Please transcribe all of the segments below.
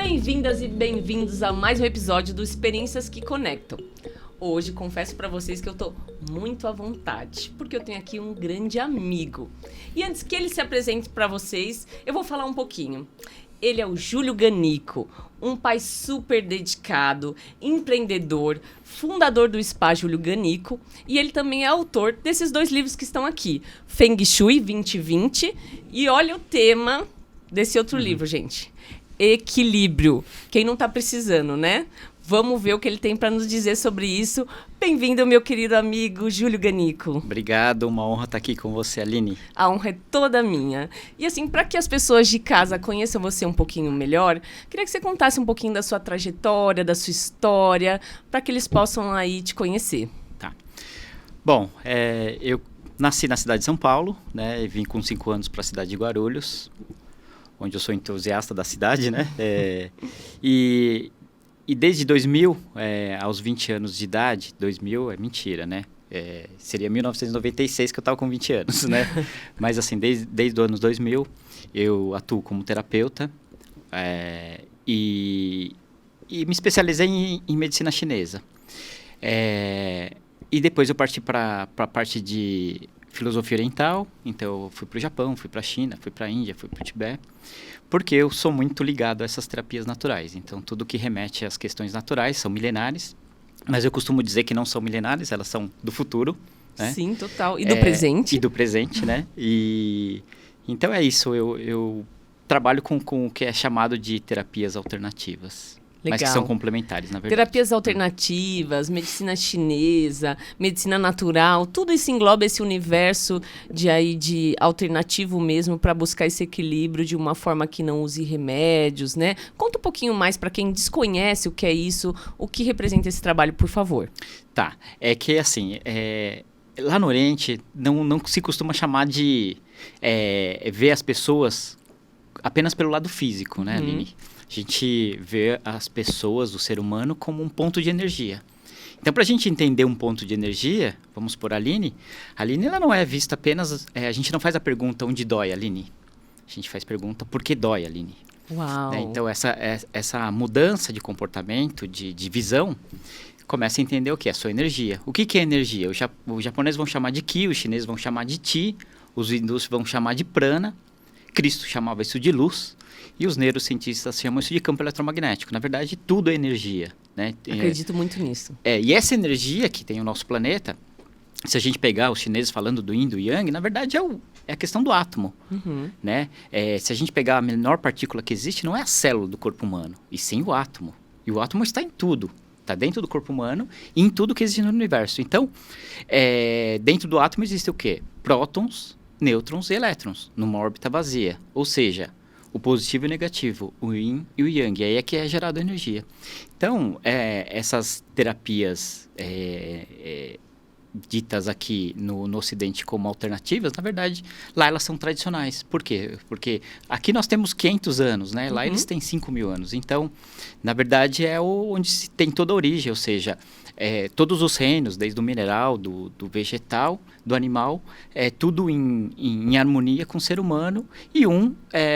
Bem-vindas e bem-vindos a mais um episódio do Experiências que Conectam. Hoje confesso para vocês que eu tô muito à vontade, porque eu tenho aqui um grande amigo. E antes que ele se apresente para vocês, eu vou falar um pouquinho. Ele é o Júlio Ganico, um pai super dedicado, empreendedor, fundador do Spa Júlio Ganico, e ele também é autor desses 2 livros que estão aqui, Feng Shui 2020, e olha o tema desse outro livro, gente. Equilíbrio. Quem não tá precisando, né? Vamos ver o que ele tem para nos dizer sobre isso. Bem-vindo, meu querido amigo Júlio Ganico. Obrigado, uma honra estar aqui com você, Aline. A honra é toda minha. E assim, para que as pessoas de casa conheçam você um pouquinho melhor, queria que você contasse um pouquinho da sua trajetória, da sua história, para que eles possam aí te conhecer. Tá. Bom, eu nasci na cidade de São Paulo, né? E vim com 5 anos para a cidade de Guarulhos, onde eu sou entusiasta da cidade, né? E desde 2000, aos 20 anos de idade, 2000 é mentira, né? Seria 1996 que eu estava com 20 anos, né? Mas assim, desde os anos 2000, eu atuo como terapeuta e me especializei em medicina chinesa. E depois eu parti para a parte de filosofia oriental, então eu fui para o Japão, fui para a China, fui para a Índia, fui para o Tibete, porque eu sou muito ligado a essas terapias naturais. Então, tudo que remete às questões naturais são milenares, mas eu costumo dizer que não são milenares, elas são do futuro. Né? Sim, total. E do presente. E do presente, né? Então é isso, eu trabalho com o que é chamado de terapias alternativas. Legal. Mas que são complementares, na verdade. Terapias alternativas, medicina chinesa, medicina natural, tudo isso engloba esse universo de alternativo mesmo para buscar esse equilíbrio de uma forma que não use remédios, né? Conta um pouquinho mais para quem desconhece o que é isso, o que representa esse trabalho, por favor. Tá, é que assim, lá no Oriente não se costuma chamar de ver as pessoas apenas pelo lado físico, né, Aline? A gente vê as pessoas, o ser humano, como um ponto de energia. Então, para a gente entender um ponto de energia, vamos por a Aline ela não é vista apenas... a gente não faz a pergunta onde dói, Aline. A gente faz a pergunta por que dói, Aline. Uau! Então, essa mudança de comportamento, de visão, começa a entender o que é a sua energia. O que é energia? Os japoneses vão chamar de Ki, os chineses vão chamar de Chi, os hindus vão chamar de Prana, Cristo chamava isso de luz, e os neurocientistas chamam isso de campo eletromagnético. Na verdade, tudo é energia. Né? Acredito muito nisso. E essa energia que tem o nosso planeta, se a gente pegar os chineses falando do Yin e do Yang, na verdade é a questão do átomo. Né? Se a gente pegar a menor partícula que existe, não é a célula do corpo humano, e sim o átomo. E o átomo está em tudo. Está dentro do corpo humano e em tudo que existe no universo. Então, dentro do átomo existe o quê? Prótons, nêutrons e elétrons, numa órbita vazia. Ou seja, o positivo e o negativo, o yin e o yang, e aí é que é gerada energia. Então, essas terapias ditas aqui no Ocidente como alternativas, na verdade, lá elas são tradicionais. Por quê? Porque aqui nós temos 500 anos, né? Lá eles têm 5.000 anos. Então, na verdade, onde se tem toda a origem, ou seja, todos os reinos, desde o mineral, do vegetal, do animal, tudo em harmonia com o ser humano e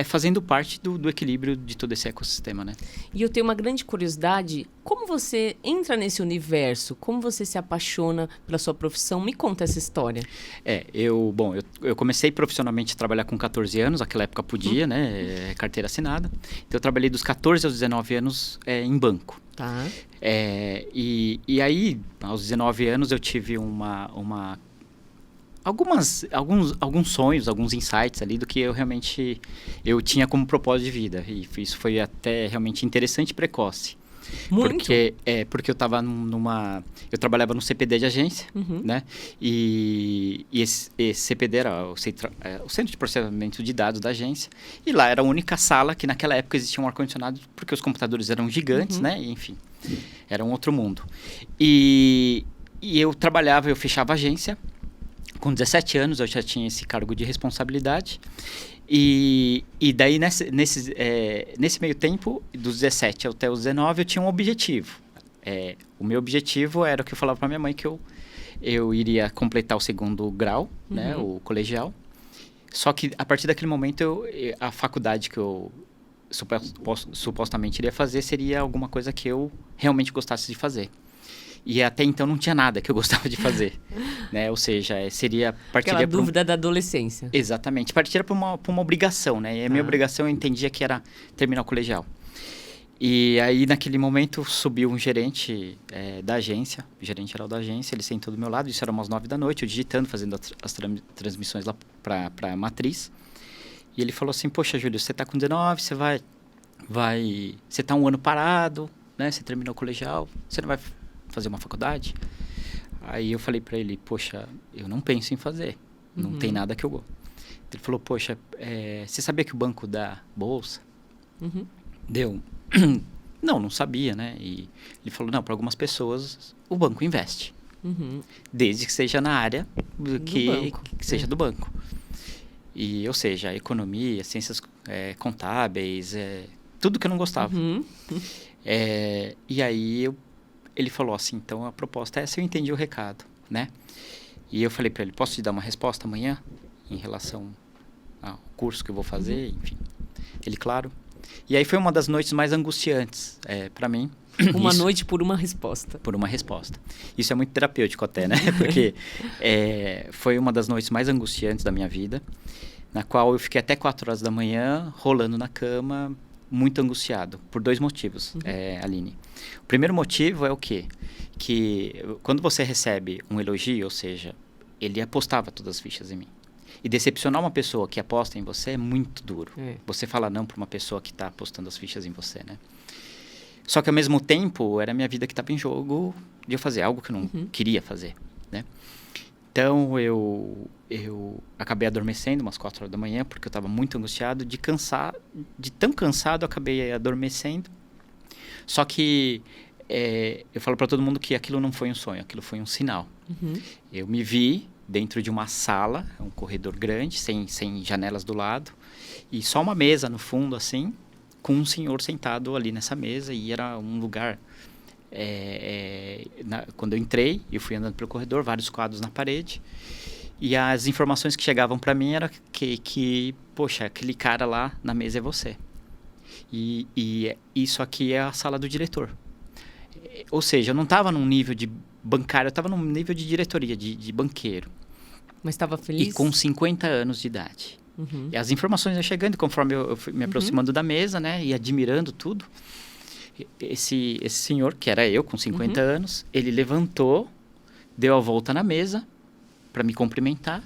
fazendo parte do equilíbrio de todo esse ecossistema, né? E eu tenho uma grande curiosidade, como você entra nesse universo? Como você se apaixona pela sua profissão? Me conta essa história. Eu comecei profissionalmente a trabalhar com 14 anos, naquela época podia, né? Carteira assinada. Então eu trabalhei dos 14 aos 19 anos em banco. Tá. E aí, aos 19 anos, eu tive alguns sonhos, alguns insights ali do que eu tinha como propósito de vida. E isso foi até realmente interessante e precoce. Muito. Porque eu estava eu trabalhava no CPD de agência, né? E esse CPD era o Centro de Processamento de Dados da agência. E lá era a única sala que naquela época existia um ar-condicionado, porque os computadores eram gigantes, né? E, enfim, era um outro mundo. E eu fechava a agência. Com 17 anos eu já tinha esse cargo de responsabilidade. E daí, nesse meio tempo, dos 17 até os 19, eu tinha um objetivo. O meu objetivo era o que eu falava para minha mãe, que eu iria completar o 2º grau, né, o colegial. Só que, a partir daquele momento, a faculdade que eu supostamente iria fazer seria alguma coisa que eu realmente gostasse de fazer. E até então não tinha nada que eu gostava de fazer, né? Ou seja, seria... Aquela dúvida da adolescência. Exatamente. Partiria para uma obrigação, né? E a minha obrigação eu entendia que era terminar o colegial. E aí, naquele momento, subiu um gerente da agência, o gerente geral da agência, ele sentou do meu lado, isso era umas 9 da noite, eu digitando, fazendo as transmissões lá para a matriz. E ele falou assim, poxa, Júlio, você está com 19, você está um ano parado, né? Você terminou o colegial, você não vai fazer uma faculdade? Aí eu falei para ele, poxa, eu não penso em fazer, não tem nada que eu gosto. Ele falou, poxa, você sabia que o banco dá bolsa? Deu. Não sabia, né? E ele falou, não, para algumas pessoas o banco investe. Desde que seja na área que seja do banco. E, ou seja, economia, ciências contábeis, tudo que eu não gostava. E aí ele falou assim, então a proposta é essa, eu entendi o recado, né? E eu falei para ele, posso te dar uma resposta amanhã em relação ao curso que eu vou fazer, enfim. Ele, claro. E aí foi uma das noites mais angustiantes para mim. Uma noite por uma resposta. Por uma resposta. Isso é muito terapêutico até, né? Porque foi uma das noites mais angustiantes da minha vida, na qual eu fiquei até 4 horas da manhã, rolando na cama, muito angustiado, por 2 motivos, Aline. O primeiro motivo é o quê? Que quando você recebe um elogio, ou seja, ele apostava todas as fichas em mim. E decepcionar uma pessoa que aposta em você é muito duro. Você fala não para uma pessoa que está apostando as fichas em você, né? Só que ao mesmo tempo, era a minha vida que estava em jogo de eu fazer algo que eu não queria fazer, né? Então, eu acabei adormecendo umas 4 horas da manhã, porque eu estava muito angustiado, de tão cansado, eu acabei adormecendo. Só que eu falo para todo mundo que aquilo não foi um sonho, aquilo foi um sinal. Eu me vi dentro de uma sala, um corredor grande, sem janelas do lado, e só uma mesa no fundo, assim, com um senhor sentado ali nessa mesa, e era um lugar... quando eu entrei, eu fui andando pelo corredor, vários quadros na parede, e as informações que chegavam para mim era que, poxa, aquele cara lá na mesa é você. E isso aqui é a sala do diretor. Ou seja, eu não estava num nível de bancário, eu estava num nível de diretoria, de banqueiro. Mas estava feliz? E com 50 anos de idade. E as informações iam chegando, conforme eu fui me aproximando da mesa, né, e admirando tudo. Esse senhor, que era eu, com 50 anos, ele levantou, deu a volta na mesa para me cumprimentar.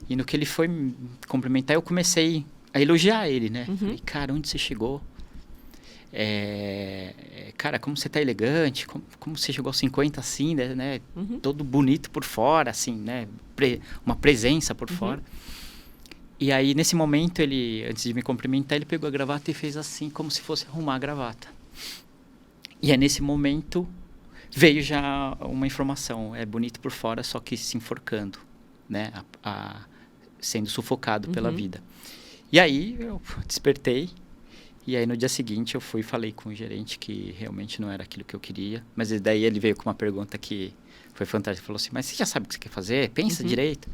E no que ele foi me cumprimentar, eu comecei a elogiar ele, né? Falei, cara, onde você chegou? Cara, como você tá elegante, como você chegou aos 50 assim, né? Todo bonito por fora, assim, né? Uma presença por fora. E aí, nesse momento, ele, antes de me cumprimentar, ele pegou a gravata e fez assim, como se fosse arrumar a gravata. E é nesse momento, veio já uma informação, é bonito por fora, só que se enforcando, né? Sendo sufocado pela vida. E aí, eu despertei. E aí, no dia seguinte, eu fui e falei com o gerente que realmente não era aquilo que eu queria. Mas daí ele veio com uma pergunta que foi fantástica. Ele falou assim, mas você já sabe o que você quer fazer? Pensa direito.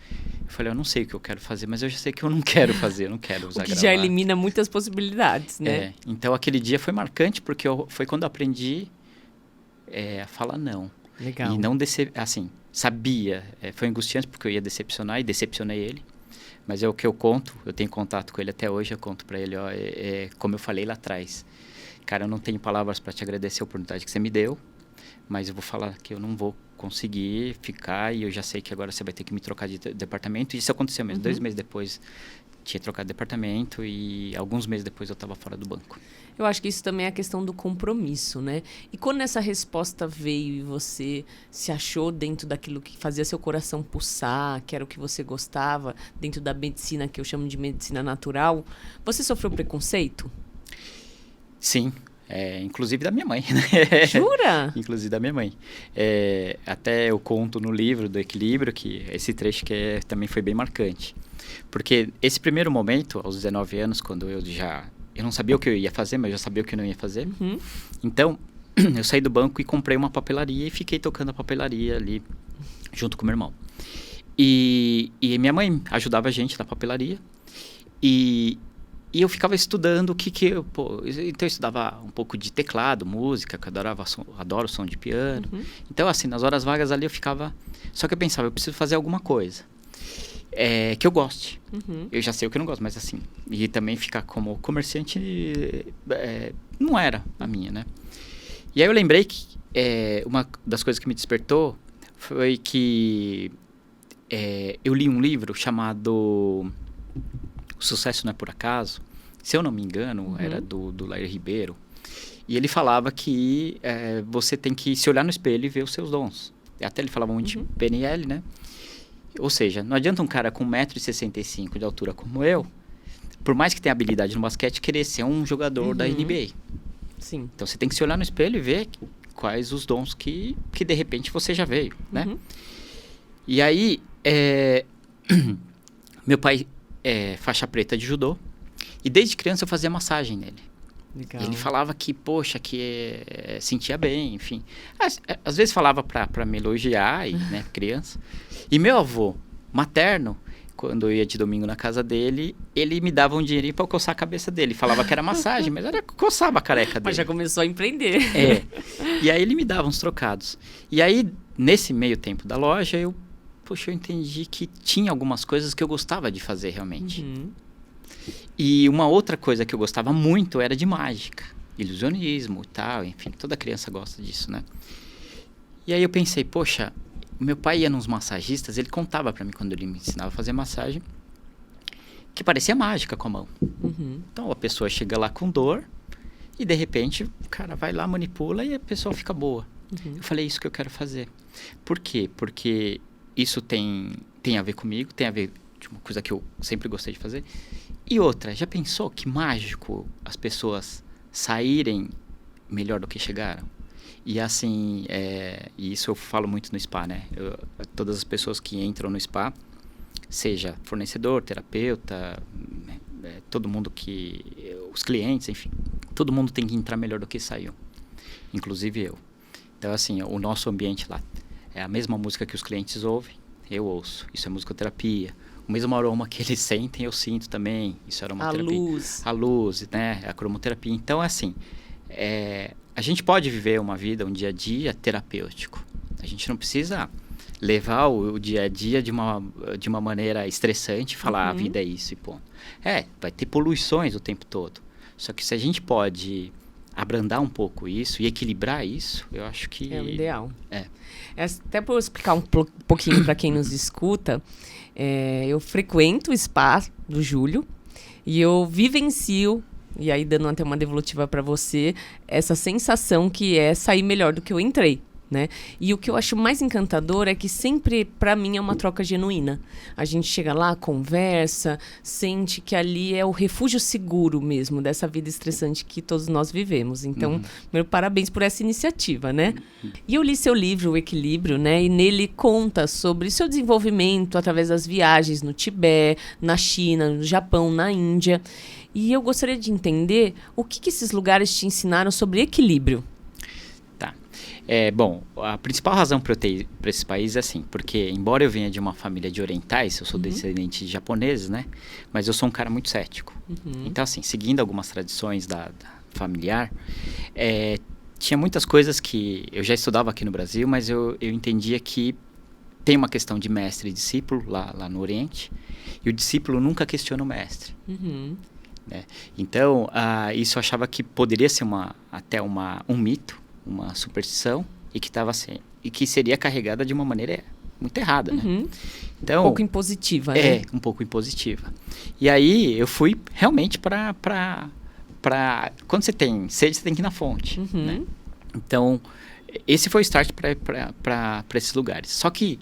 Eu falei, eu não sei o que eu quero fazer, mas eu já sei que eu não quero fazer, eu não quero usar gravata. O que já elimina muitas possibilidades, né? Então, aquele dia foi marcante, porque foi quando eu aprendi a falar não. Legal. E não, assim, sabia. Foi angustiante, porque eu ia decepcionar, e decepcionei ele. Mas é o que eu conto, eu tenho contato com ele até hoje, eu conto para ele, ó, como eu falei lá atrás. Cara, eu não tenho palavras para te agradecer a oportunidade que você me deu, mas eu vou falar que eu não vou conseguir ficar e eu já sei que agora você vai ter que me trocar de departamento. E isso aconteceu mesmo. 2 meses depois, tinha trocado de departamento e alguns meses depois eu estava fora do banco. Eu acho que isso também é a questão do compromisso, né? E quando essa resposta veio e você se achou dentro daquilo que fazia seu coração pulsar, que era o que você gostava, dentro da medicina, que eu chamo de medicina natural, você sofreu preconceito? Sim, inclusive da minha mãe, né? Jura? Inclusive da minha mãe. Até eu conto no livro do Equilíbrio, que esse trecho que também foi bem marcante. Porque esse primeiro momento, aos 19 anos, quando eu não sabia o que eu ia fazer, mas eu já sabia o que eu não ia fazer. Então, eu saí do banco e comprei uma papelaria e fiquei tocando a papelaria ali, junto com meu irmão. E minha mãe ajudava a gente na papelaria. E E eu ficava estudando o que eu... Então eu estudava um pouco de teclado, música, que eu adoro som de piano. Então, assim, nas horas vagas ali eu ficava... Só que eu pensava, eu preciso fazer alguma coisa que eu goste. Eu já sei o que eu não gosto, mas assim... E também ficar como comerciante não era a minha, né? E aí eu lembrei que uma das coisas que me despertou foi que eu li um livro chamado O Sucesso Não é Por Acaso. Se eu não me engano, era do Lair Ribeiro. E ele falava que você tem que se olhar no espelho e ver os seus dons. Até ele falava muito de PNL, né? Ou seja, não adianta um cara com 1,65 m de altura como eu, por mais que tenha habilidade no basquete, querer ser um jogador da NBA. Sim. Então você tem que se olhar no espelho e ver quais os dons que de repente você já veio, né? E aí, meu pai é faixa preta de judô, e desde criança eu fazia massagem nele. Legal. Ele falava que, poxa, que sentia bem, enfim. Às vezes falava pra me elogiar, né, criança. E meu avô materno, quando eu ia de domingo na casa dele, ele me dava um dinheirinho pra eu coçar a cabeça dele. Falava que era massagem, mas era coçava a careca dele. Mas já começou a empreender. E aí ele me dava uns trocados. E aí, nesse meio tempo da loja, eu entendi que tinha algumas coisas que eu gostava de fazer realmente. E uma outra coisa que eu gostava muito era de mágica, ilusionismo e tal, enfim, toda criança gosta disso, né? E aí eu pensei, poxa, meu pai ia nos massagistas, ele contava pra mim quando ele me ensinava a fazer massagem, que parecia mágica com a mão. Então a pessoa chega lá com dor e de repente o cara vai lá, manipula e a pessoa fica boa. Eu falei, isso que eu quero fazer. Por quê? Porque isso tem a ver comigo, tem a ver com uma coisa que eu sempre gostei de fazer. E outra, já pensou que mágico as pessoas saírem melhor do que chegaram? E assim, e isso eu falo muito no spa, né? Todas as pessoas que entram no spa, seja fornecedor, terapeuta, todo mundo os clientes, enfim, todo mundo tem que entrar melhor do que saiu, inclusive eu. Então assim, o nosso ambiente lá é a mesma música que os clientes ouvem, eu ouço. Isso é musicoterapia. O mesmo aroma que eles sentem, eu sinto também. Isso é aromaterapia. A luz, né? A cromoterapia. Então, assim, a gente pode viver uma vida, um dia a dia terapêutico. A gente não precisa levar o dia a dia de uma maneira estressante e falar a vida é isso e ponto. Vai ter poluições o tempo todo. Só que se a gente pode abrandar um pouco isso e equilibrar isso, eu acho que... É o ideal. Até para eu explicar um pouquinho para quem nos escuta, eu frequento o spa do Júlio e eu vivencio, e aí dando até uma devolutiva para você, essa sensação que é sair melhor do que eu entrei. Né? E o que eu acho mais encantador é que sempre, para mim, é uma troca genuína. A gente chega lá, conversa, sente que ali é o refúgio seguro mesmo dessa vida estressante que todos nós vivemos. Então, meu parabéns por essa iniciativa, né? E eu li seu livro, O Equilíbrio, né? E nele conta sobre seu desenvolvimento através das viagens no Tibete, na China, no Japão, na Índia. E eu gostaria de entender o que esses lugares te ensinaram sobre equilíbrio. Bom, a principal razão para eu ter ido para esse país é assim, porque embora eu venha de uma família de orientais, eu sou descendente de japoneses, né? Mas eu sou um cara muito cético. Então, assim, seguindo algumas tradições da familiar, tinha muitas coisas que eu já estudava aqui no Brasil, mas eu entendia que tem uma questão de mestre e discípulo lá no Oriente, e o discípulo nunca questiona o mestre. Né? Então, isso eu achava que poderia ser até um mito, uma superstição, e que seria carregada de uma maneira muito errada, né? Então, um pouco impositiva, né? Um pouco impositiva. E aí eu fui realmente para quando você tem sede, você tem que ir na fonte, né? Então, esse foi o start para esses lugares. Só que,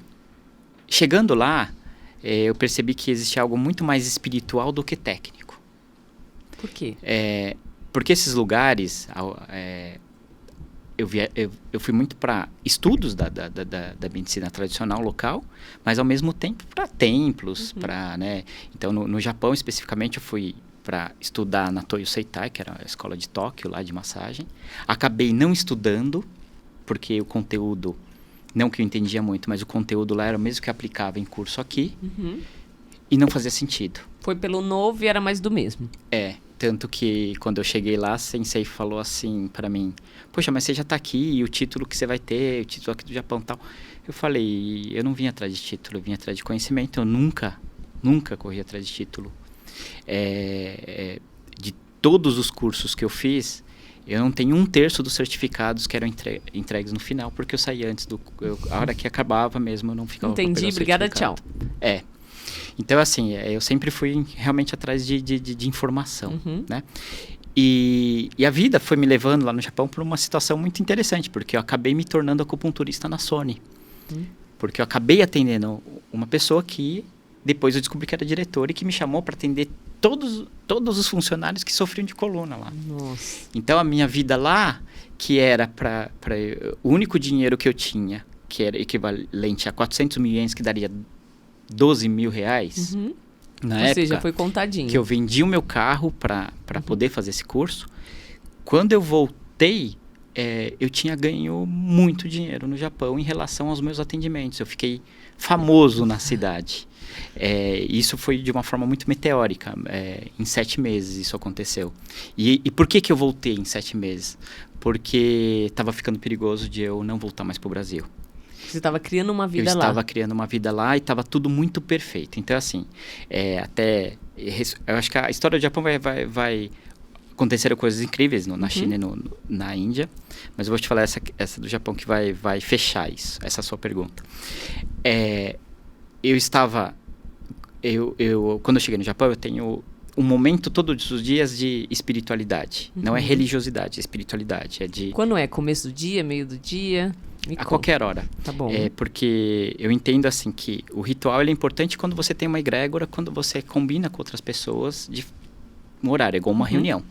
chegando lá, eu percebi que existia algo muito mais espiritual do que técnico. Por quê? Porque esses lugares... Eu fui muito para estudos da medicina tradicional local, mas ao mesmo tempo para templos, né? Então, no Japão, especificamente, eu fui para estudar na Toyo Seitai, que era a escola de Tóquio, lá de massagem. Acabei não estudando, porque o conteúdo, não que eu entendia muito, mas o conteúdo lá era o mesmo que aplicava em curso aqui, e não fazia sentido. Foi pelo novo e era mais do mesmo. Tanto que quando eu cheguei lá, a Sensei falou assim pra mim, poxa, mas você já tá aqui, e o título que você vai ter, o título aqui do Japão e tal. Eu falei, eu não vim atrás de título, eu vim atrás de conhecimento, eu nunca corri atrás de título. De todos os cursos que eu fiz, eu não tenho 1/3 dos certificados que eram entregues no final, porque eu saí antes a hora que acabava mesmo, eu não ficava. Entendi, obrigada, tchau. Então, assim, eu sempre fui realmente atrás de informação, né? E a vida foi me levando lá no Japão por uma situação muito interessante, porque eu acabei me tornando acupunturista na Sony. Porque eu acabei atendendo uma pessoa que depois eu descobri que era diretora e que me chamou para atender todos os funcionários que sofriam de coluna lá. Nossa. Então, a minha vida lá, que era o único dinheiro que eu tinha, que era equivalente a 400 mil ienes, que daria 12 mil reais, na época, ou seja, foi contadinho. Que eu vendi o meu carro para poder fazer esse curso. Quando eu voltei, eu tinha ganho muito dinheiro no Japão em relação aos meus atendimentos. Eu fiquei famoso na cidade. Isso foi de uma forma muito meteórica. Em 7 meses isso aconteceu. E por que eu voltei em 7 meses? Porque estava ficando perigoso de eu não voltar mais para o Brasil. Você estava criando uma vida lá. Eu estava criando uma vida lá e estava tudo muito perfeito. Então, assim, eu acho que a história do Japão vai acontecer coisas incríveis na China e na Índia. Mas eu vou te falar essa do Japão que vai fechar isso, essa sua pergunta. Quando eu cheguei no Japão, eu tenho um momento todos os dias de espiritualidade. Não é religiosidade, é espiritualidade. Quando é? Começo do dia, meio do dia? Qualquer hora. Tá bom. Porque eu entendo assim que o ritual ele é importante quando você tem uma egrégora, quando você combina com outras pessoas de um horário, é igual uma reunião.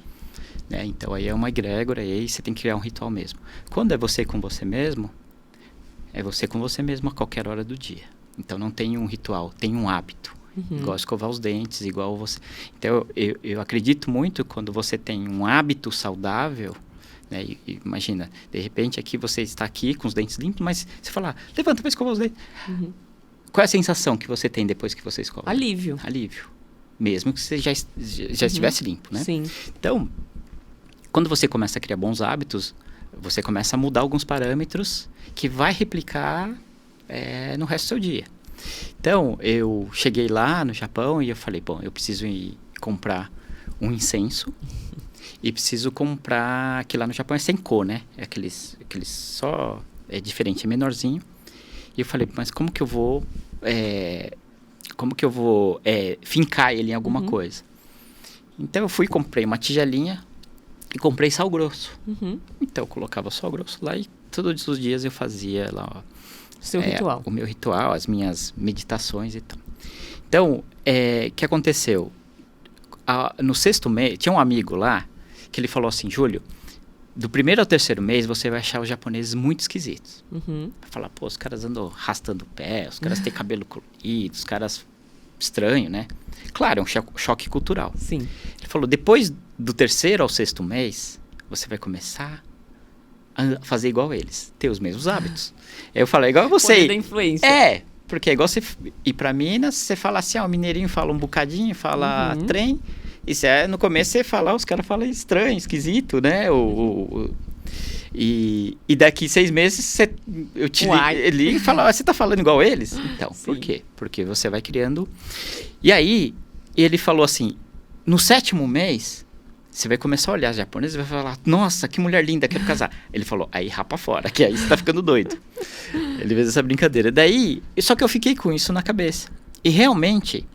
Né? Então aí é uma egrégora e aí você tem que criar um ritual mesmo. Quando é você com você mesmo, é você com você mesmo a qualquer hora do dia. Então não tem um ritual, tem um hábito. Igual escovar os dentes, igual você... Então eu acredito muito quando você tem um hábito saudável, né? Imagina, de repente aqui você está aqui com os dentes limpos, mas você fala, levanta para escovar os dentes. Qual é a sensação que você tem depois que você escova? Alívio. Mesmo que você já estivesse limpo, né? Sim. Então, quando você começa a criar bons hábitos, você começa a mudar alguns parâmetros que vai replicar no resto do seu dia. Então, eu cheguei lá no Japão e eu falei, bom, eu preciso ir comprar um incenso e preciso comprar, que lá no Japão é senko, né? É aqueles só, é diferente, é menorzinho. E eu falei, mas como que eu vou fincar ele em alguma coisa? Então, eu fui, comprei uma tigelinha e comprei sal grosso. Então, eu colocava sal grosso lá e todos os dias eu fazia lá, seu ritual. O meu ritual, as minhas meditações e tal. Então, o que aconteceu? No 6º mês, tinha um amigo lá que ele falou assim, Júlio, do 1º ao 3º mês você vai achar os japoneses muito esquisitos. Vai falar, pô, os caras andam arrastando o pé, os caras têm cabelo colorido, os caras estranhos, né? Claro, é um choque cultural. Sim. Ele falou, depois do 3º ao 6º mês, você vai começar a fazer igual eles, ter os mesmos hábitos. Eu falei, igual você. Poder da influência. Porque é igual você ir pra Minas, você fala assim, o mineirinho fala um bocadinho, fala trem, e no começo você fala, os caras falam estranho, esquisito, né? E daqui 6 meses eu te ligo e falo, você tá falando igual eles? Então, Sim. Por quê? Porque você vai criando. E aí, ele falou assim, no 7º mês, você vai começar a olhar os japoneses e vai falar, nossa, que mulher linda, quero casar. Ele falou, aí rapa fora, que aí você tá ficando doido. Ele fez essa brincadeira. Daí, só que eu fiquei com isso na cabeça. E realmente,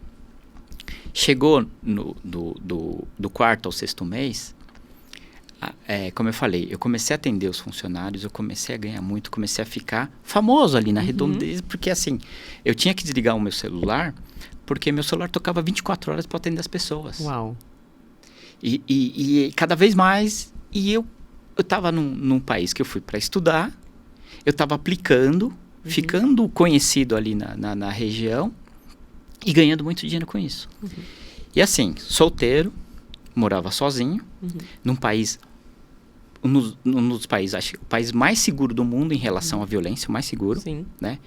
chegou do 4º ao 6º mês, como eu falei, eu comecei a atender os funcionários, eu comecei a ganhar muito, comecei a ficar famoso ali na redondeza, porque assim, eu tinha que desligar o meu celular, porque meu celular tocava 24 horas para atender as pessoas. Uau. E cada vez mais, e eu estava num país que eu fui para estudar, eu estava aplicando, ficando conhecido ali na região e ganhando muito dinheiro com isso. E assim, solteiro, morava sozinho, num país, um dos países, acho que o país mais seguro do mundo em relação à violência, o mais seguro, Sim. né?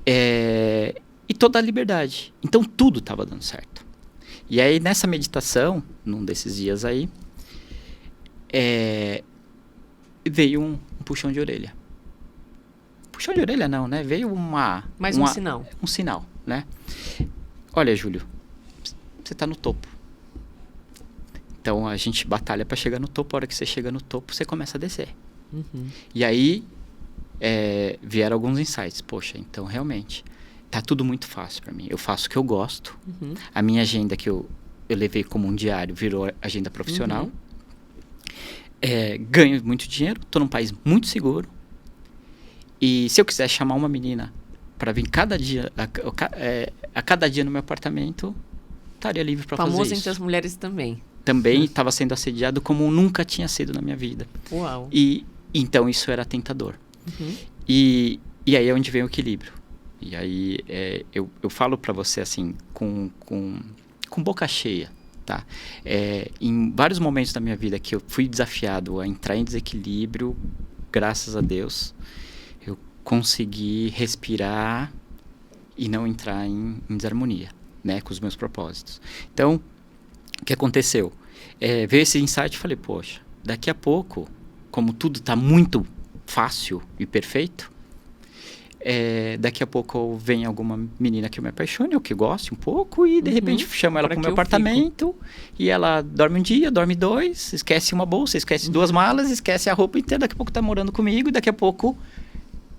E toda a liberdade. Então tudo estava dando certo. E aí, nessa meditação, num desses dias aí, veio um puxão de orelha. Puxão de orelha não, né? Veio Mais um sinal. Um sinal, né? Olha, Júlio, você tá no topo. Então, a gente batalha para chegar no topo. A hora que você chega no topo, você começa a descer. E aí, vieram alguns insights. Poxa, então, realmente, tá tudo muito fácil para mim. Eu faço o que eu gosto. A minha agenda que eu levei como um diário virou agenda profissional. Ganho muito dinheiro. Tô num país muito seguro. E se eu quiser chamar uma menina para vir cada dia, a cada dia no meu apartamento, estaria livre para fazer isso. Famoso entre as mulheres também. Também estava sendo assediado como nunca tinha sido na minha vida. Uau. E então isso era tentador. E aí é onde vem o equilíbrio. E aí eu falo para você assim, com boca cheia, tá? Em vários momentos da minha vida que eu fui desafiado a entrar em desequilíbrio, graças a Deus, eu consegui respirar e não entrar em desarmonia, né, com os meus propósitos. Então, o que aconteceu? Veio esse insight e falei, poxa, daqui a pouco, como tudo está muito fácil e perfeito, daqui a pouco vem alguma menina que eu me apaixone ou que goste um pouco e de repente chamo ela para o meu apartamento e ela dorme um dia, dorme 2, esquece uma bolsa, esquece 2 malas, esquece a roupa inteira, daqui a pouco está morando comigo e daqui a pouco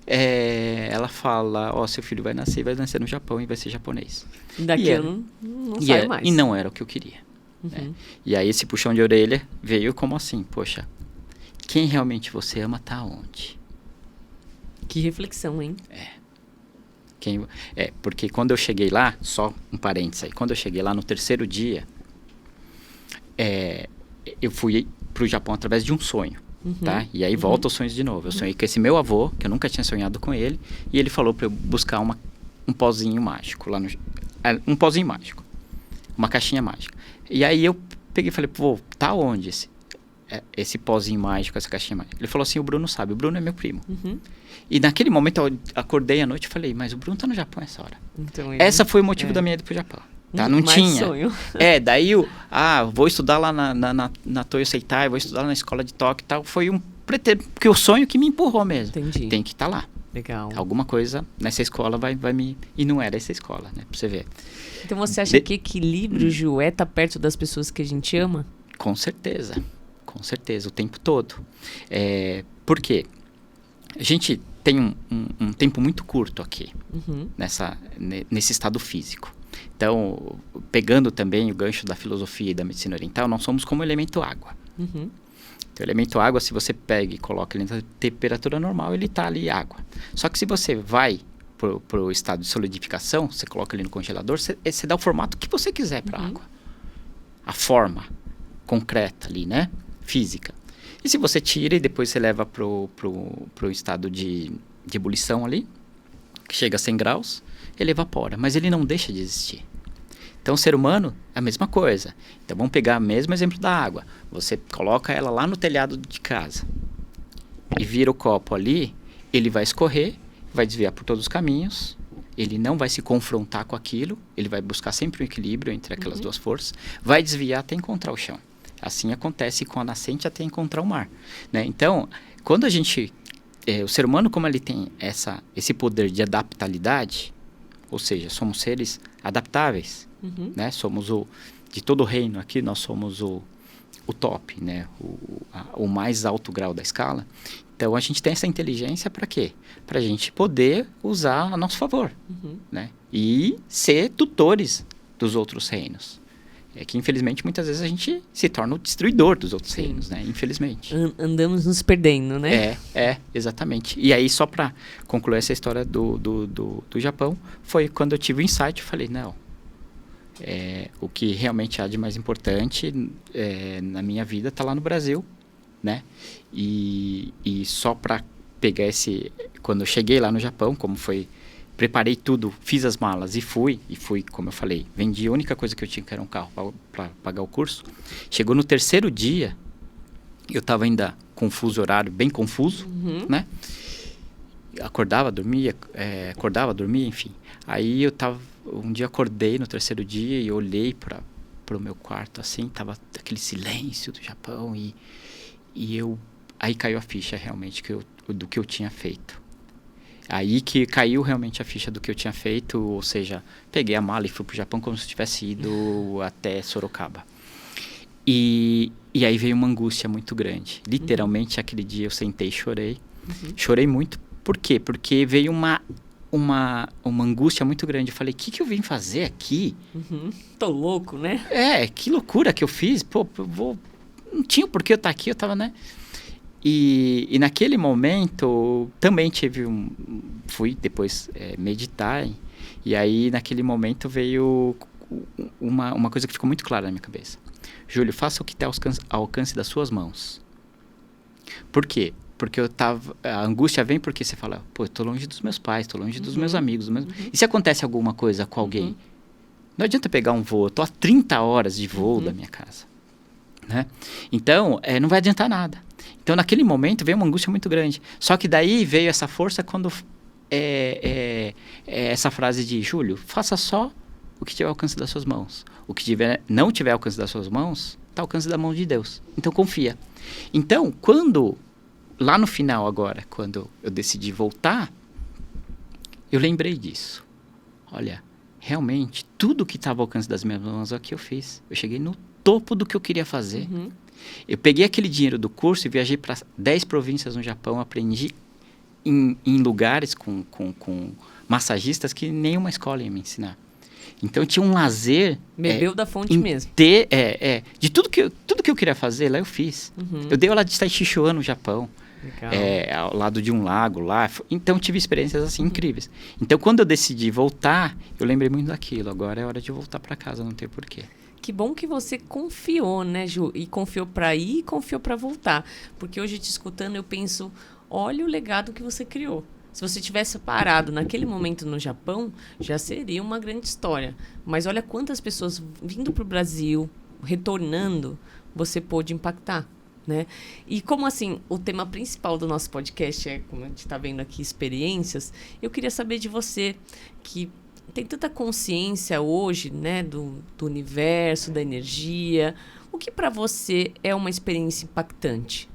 ela fala, seu filho vai nascer no Japão e vai ser japonês. Daqui eu não saio mais. E não era o que eu queria. E aí esse puxão de orelha veio como assim, poxa, quem realmente você ama tá onde? Que reflexão, hein? Porque quando eu cheguei lá, só um parênteses aí, quando eu cheguei lá no 3º dia, eu fui pro Japão através de um sonho, tá? E aí volta os sonhos de novo. Eu sonhei com esse meu avô, que eu nunca tinha sonhado com ele, e ele falou para eu buscar um pozinho mágico lá um pozinho mágico, uma caixinha mágica. E aí eu peguei e falei, pô, tá onde esse pozinho mágico, essa caixinha mágica? Ele falou assim, o Bruno sabe, o Bruno é meu primo. E naquele momento eu acordei à noite e falei, mas o Bruno tá no Japão essa hora. Então, essa foi o motivo da minha ida pro Japão. Tá? Não tinha. Sonho. Daí vou estudar lá na Toyo Seitai, vou estudar na escola de Tóquio e tal. Foi um pretexto, porque o sonho que me empurrou mesmo. Entendi. Tem que estar lá. Legal. Alguma coisa nessa escola vai me... E não era essa escola, né? Pra você ver. Então você acha que equilíbrio, Ju, tá perto das pessoas que a gente ama? Com certeza. Com certeza, o tempo todo. Por quê? A gente tem um tempo muito curto aqui, nesse estado físico. Então, pegando também o gancho da filosofia e da medicina oriental, nós somos como o elemento água. Então, o elemento água, se você pega e coloca ele na temperatura normal, ele está ali água. Só que se você vai para o estado de solidificação, você coloca ele no congelador, você dá o formato que você quiser para a água. A forma concreta ali, né? Física. E se você tira e depois você leva pro estado de ebulição ali, que chega a 100 graus, ele evapora, mas ele não deixa de existir. Então, o ser humano é a mesma coisa. Então, vamos pegar o mesmo exemplo da água. Você coloca ela lá no telhado de casa e vira o copo ali, ele vai escorrer, vai desviar por todos os caminhos, ele não vai se confrontar com aquilo, ele vai buscar sempre um equilíbrio entre aquelas duas forças, vai desviar até encontrar o chão. Assim acontece com a nascente até encontrar o mar, né? Então, quando a gente... o ser humano, como ele tem esse poder de adaptabilidade, ou seja, somos seres adaptáveis, né? Somos de todo o reino aqui, nós somos o top, né? O mais alto grau da escala. Então, a gente tem essa inteligência para quê? Para a gente poder usar a nosso favor, né? E ser tutores dos outros reinos. É que, infelizmente, muitas vezes a gente se torna o destruidor dos outros reinos, né? Infelizmente. Andamos nos perdendo, né? Exatamente. E aí, só para concluir essa história do Japão, foi quando eu tive o insight, eu falei, não, o que realmente há de mais importante na minha vida está lá no Brasil, né? E só para pegar quando eu cheguei lá no Japão, como foi... Preparei tudo, fiz as malas e fui, como eu falei, vendi a única coisa que eu tinha, que era um carro para pagar o curso. Chegou no 3º dia, eu estava ainda confuso, horário bem confuso, né? Acordava, dormia, enfim. Aí um dia acordei no 3º dia e olhei para pro meu quarto, assim, tava aquele silêncio do Japão aí caiu a ficha realmente do que eu tinha feito. Aí que caiu realmente a ficha do que eu tinha feito, ou seja, peguei a mala e fui pro Japão como se tivesse ido até Sorocaba. E aí veio uma angústia muito grande. Literalmente, aquele dia eu sentei e chorei. Chorei muito. Por quê? Porque veio uma angústia muito grande. Eu falei, o que eu vim fazer aqui? Tô louco, né? Que loucura que eu fiz. Pô, não tinha por que eu estar aqui, eu tava, né? E naquele momento, também fui depois meditar. E aí, naquele momento, veio uma coisa que ficou muito clara na minha cabeça. Júlio, faça o que está ao alcance das suas mãos. Por quê? Porque a angústia vem porque você fala, pô, eu tô longe dos meus pais, tô longe dos meus amigos. E se acontece alguma coisa com alguém? Não adianta pegar um voo, eu tô a 30 horas de voo da minha casa. Né? Então, não vai adiantar nada. Então, naquele momento, veio uma angústia muito grande. Só que daí veio essa força quando essa frase de Júlio, faça só o que tiver ao alcance das suas mãos. O que não tiver ao alcance das suas mãos, está ao alcance da mão de Deus. Então, confia. Então, lá no final agora, quando eu decidi voltar, eu lembrei disso. Olha, realmente, tudo que estava ao alcance das minhas mãos é o que eu fiz. Eu cheguei no topo do que eu queria fazer. Eu peguei aquele dinheiro do curso e viajei para 10 províncias no Japão, aprendi em lugares com massagistas que nenhuma escola ia me ensinar. Então tinha um lazer... Bebeu da fonte mesmo. De tudo que eu queria fazer, lá eu fiz. Eu dei aula de Tai Chi Chuan no Japão. Ao lado de um lago lá. Então tive experiências assim incríveis. Então quando eu decidi voltar, eu lembrei muito daquilo. Agora é hora de voltar para casa, não tem porquê. Que bom que você confiou, né, Ju? E confiou para ir e confiou para voltar. Porque hoje, te escutando, eu penso, olha o legado que você criou. Se você tivesse parado naquele momento no Japão, já seria uma grande história. Mas olha quantas pessoas vindo para o Brasil, retornando, você pôde impactar, né? E como assim, o tema principal do nosso podcast é, como a gente está vendo aqui, experiências, eu queria saber de você, que tem tanta consciência hoje, né, do universo, da energia. O que para você é uma experiência impactante?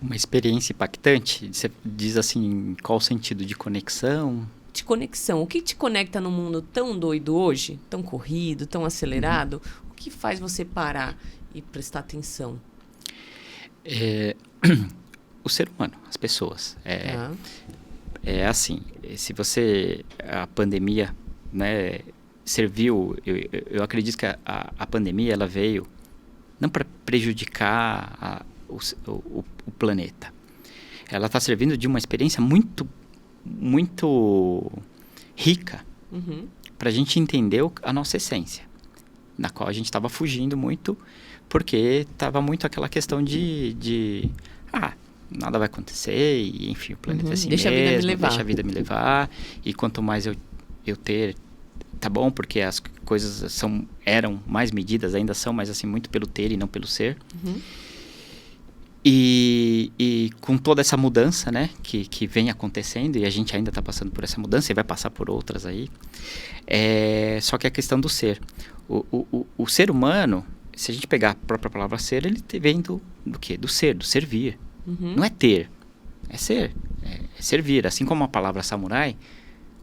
Uma experiência impactante? Você diz assim, qual o sentido? De conexão? De conexão. O que te conecta num mundo tão doido hoje, tão corrido, tão acelerado? O que faz você parar e prestar atenção? O ser humano, as pessoas. É assim, se você... A pandemia, né, serviu... Eu acredito que a pandemia, ela veio não para prejudicar o planeta. Ela está servindo de uma experiência muito, muito rica para a gente entender a nossa essência, na qual a gente estava fugindo muito, porque estava muito aquela questão de nada vai acontecer, e, enfim, o planeta é assim deixa mesmo, a vida me levar. Deixa a vida me levar, e quanto mais eu ter, tá bom, porque as coisas eram mais medidas, ainda são, mas assim, muito pelo ter e não pelo ser. E com toda essa mudança, né, que vem acontecendo, e a gente ainda está passando por essa mudança, e vai passar por outras aí, só que a questão do ser. O ser humano, se a gente pegar a própria palavra ser, ele vem do quê? Do ser, do servir. Não é ter, é ser, é servir. Assim como a palavra samurai,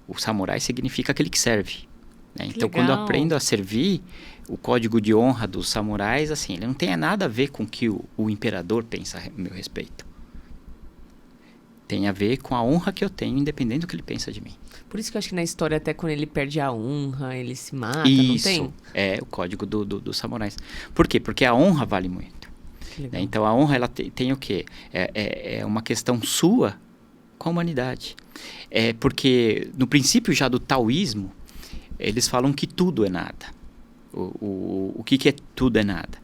o samurai significa aquele que serve. Né? Então, legal. quando eu aprendo a servir, o código de honra dos samurais, assim, ele não tem nada a ver com o que o imperador pensa a meu respeito. Tem a ver com a honra que eu tenho, independente do que ele pensa de mim. Por isso que eu acho que na história, até quando ele perde a honra, ele se mata, Isso, não tem? é o código dos samurais. Por quê? Porque a honra vale muito. Né? Então, a honra, ela tem o quê? É uma questão sua com a humanidade. Porque, no princípio já do taoísmo, eles falam que tudo é nada. O que é tudo é nada?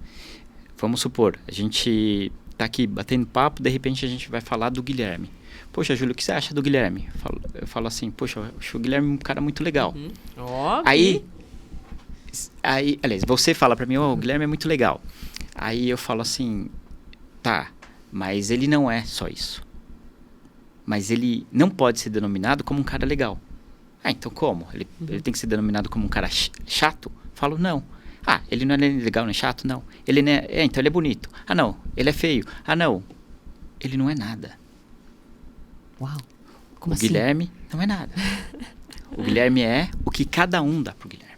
Vamos supor, a gente está aqui batendo papo, de repente a gente vai falar do Guilherme. Poxa, Júlio, o que você acha do Guilherme? Eu falo assim, poxa, eu acho o Guilherme um cara muito legal. Óbvio. Aí, aliás, você fala pra mim, o Guilherme é muito legal. Aí eu falo assim, tá, mas ele não é só isso. Mas ele não pode ser denominado como um cara legal. Então como? Ele tem que ser denominado como um cara chato? Falo, não. Ah, ele não é legal, não é chato? Não. Ele não é... então ele é bonito. Ah, não. Ele é feio. Ah, não. Ele não é nada. Uau. Como o assim? Guilherme não é nada. O Guilherme é o que cada um dá pro Guilherme.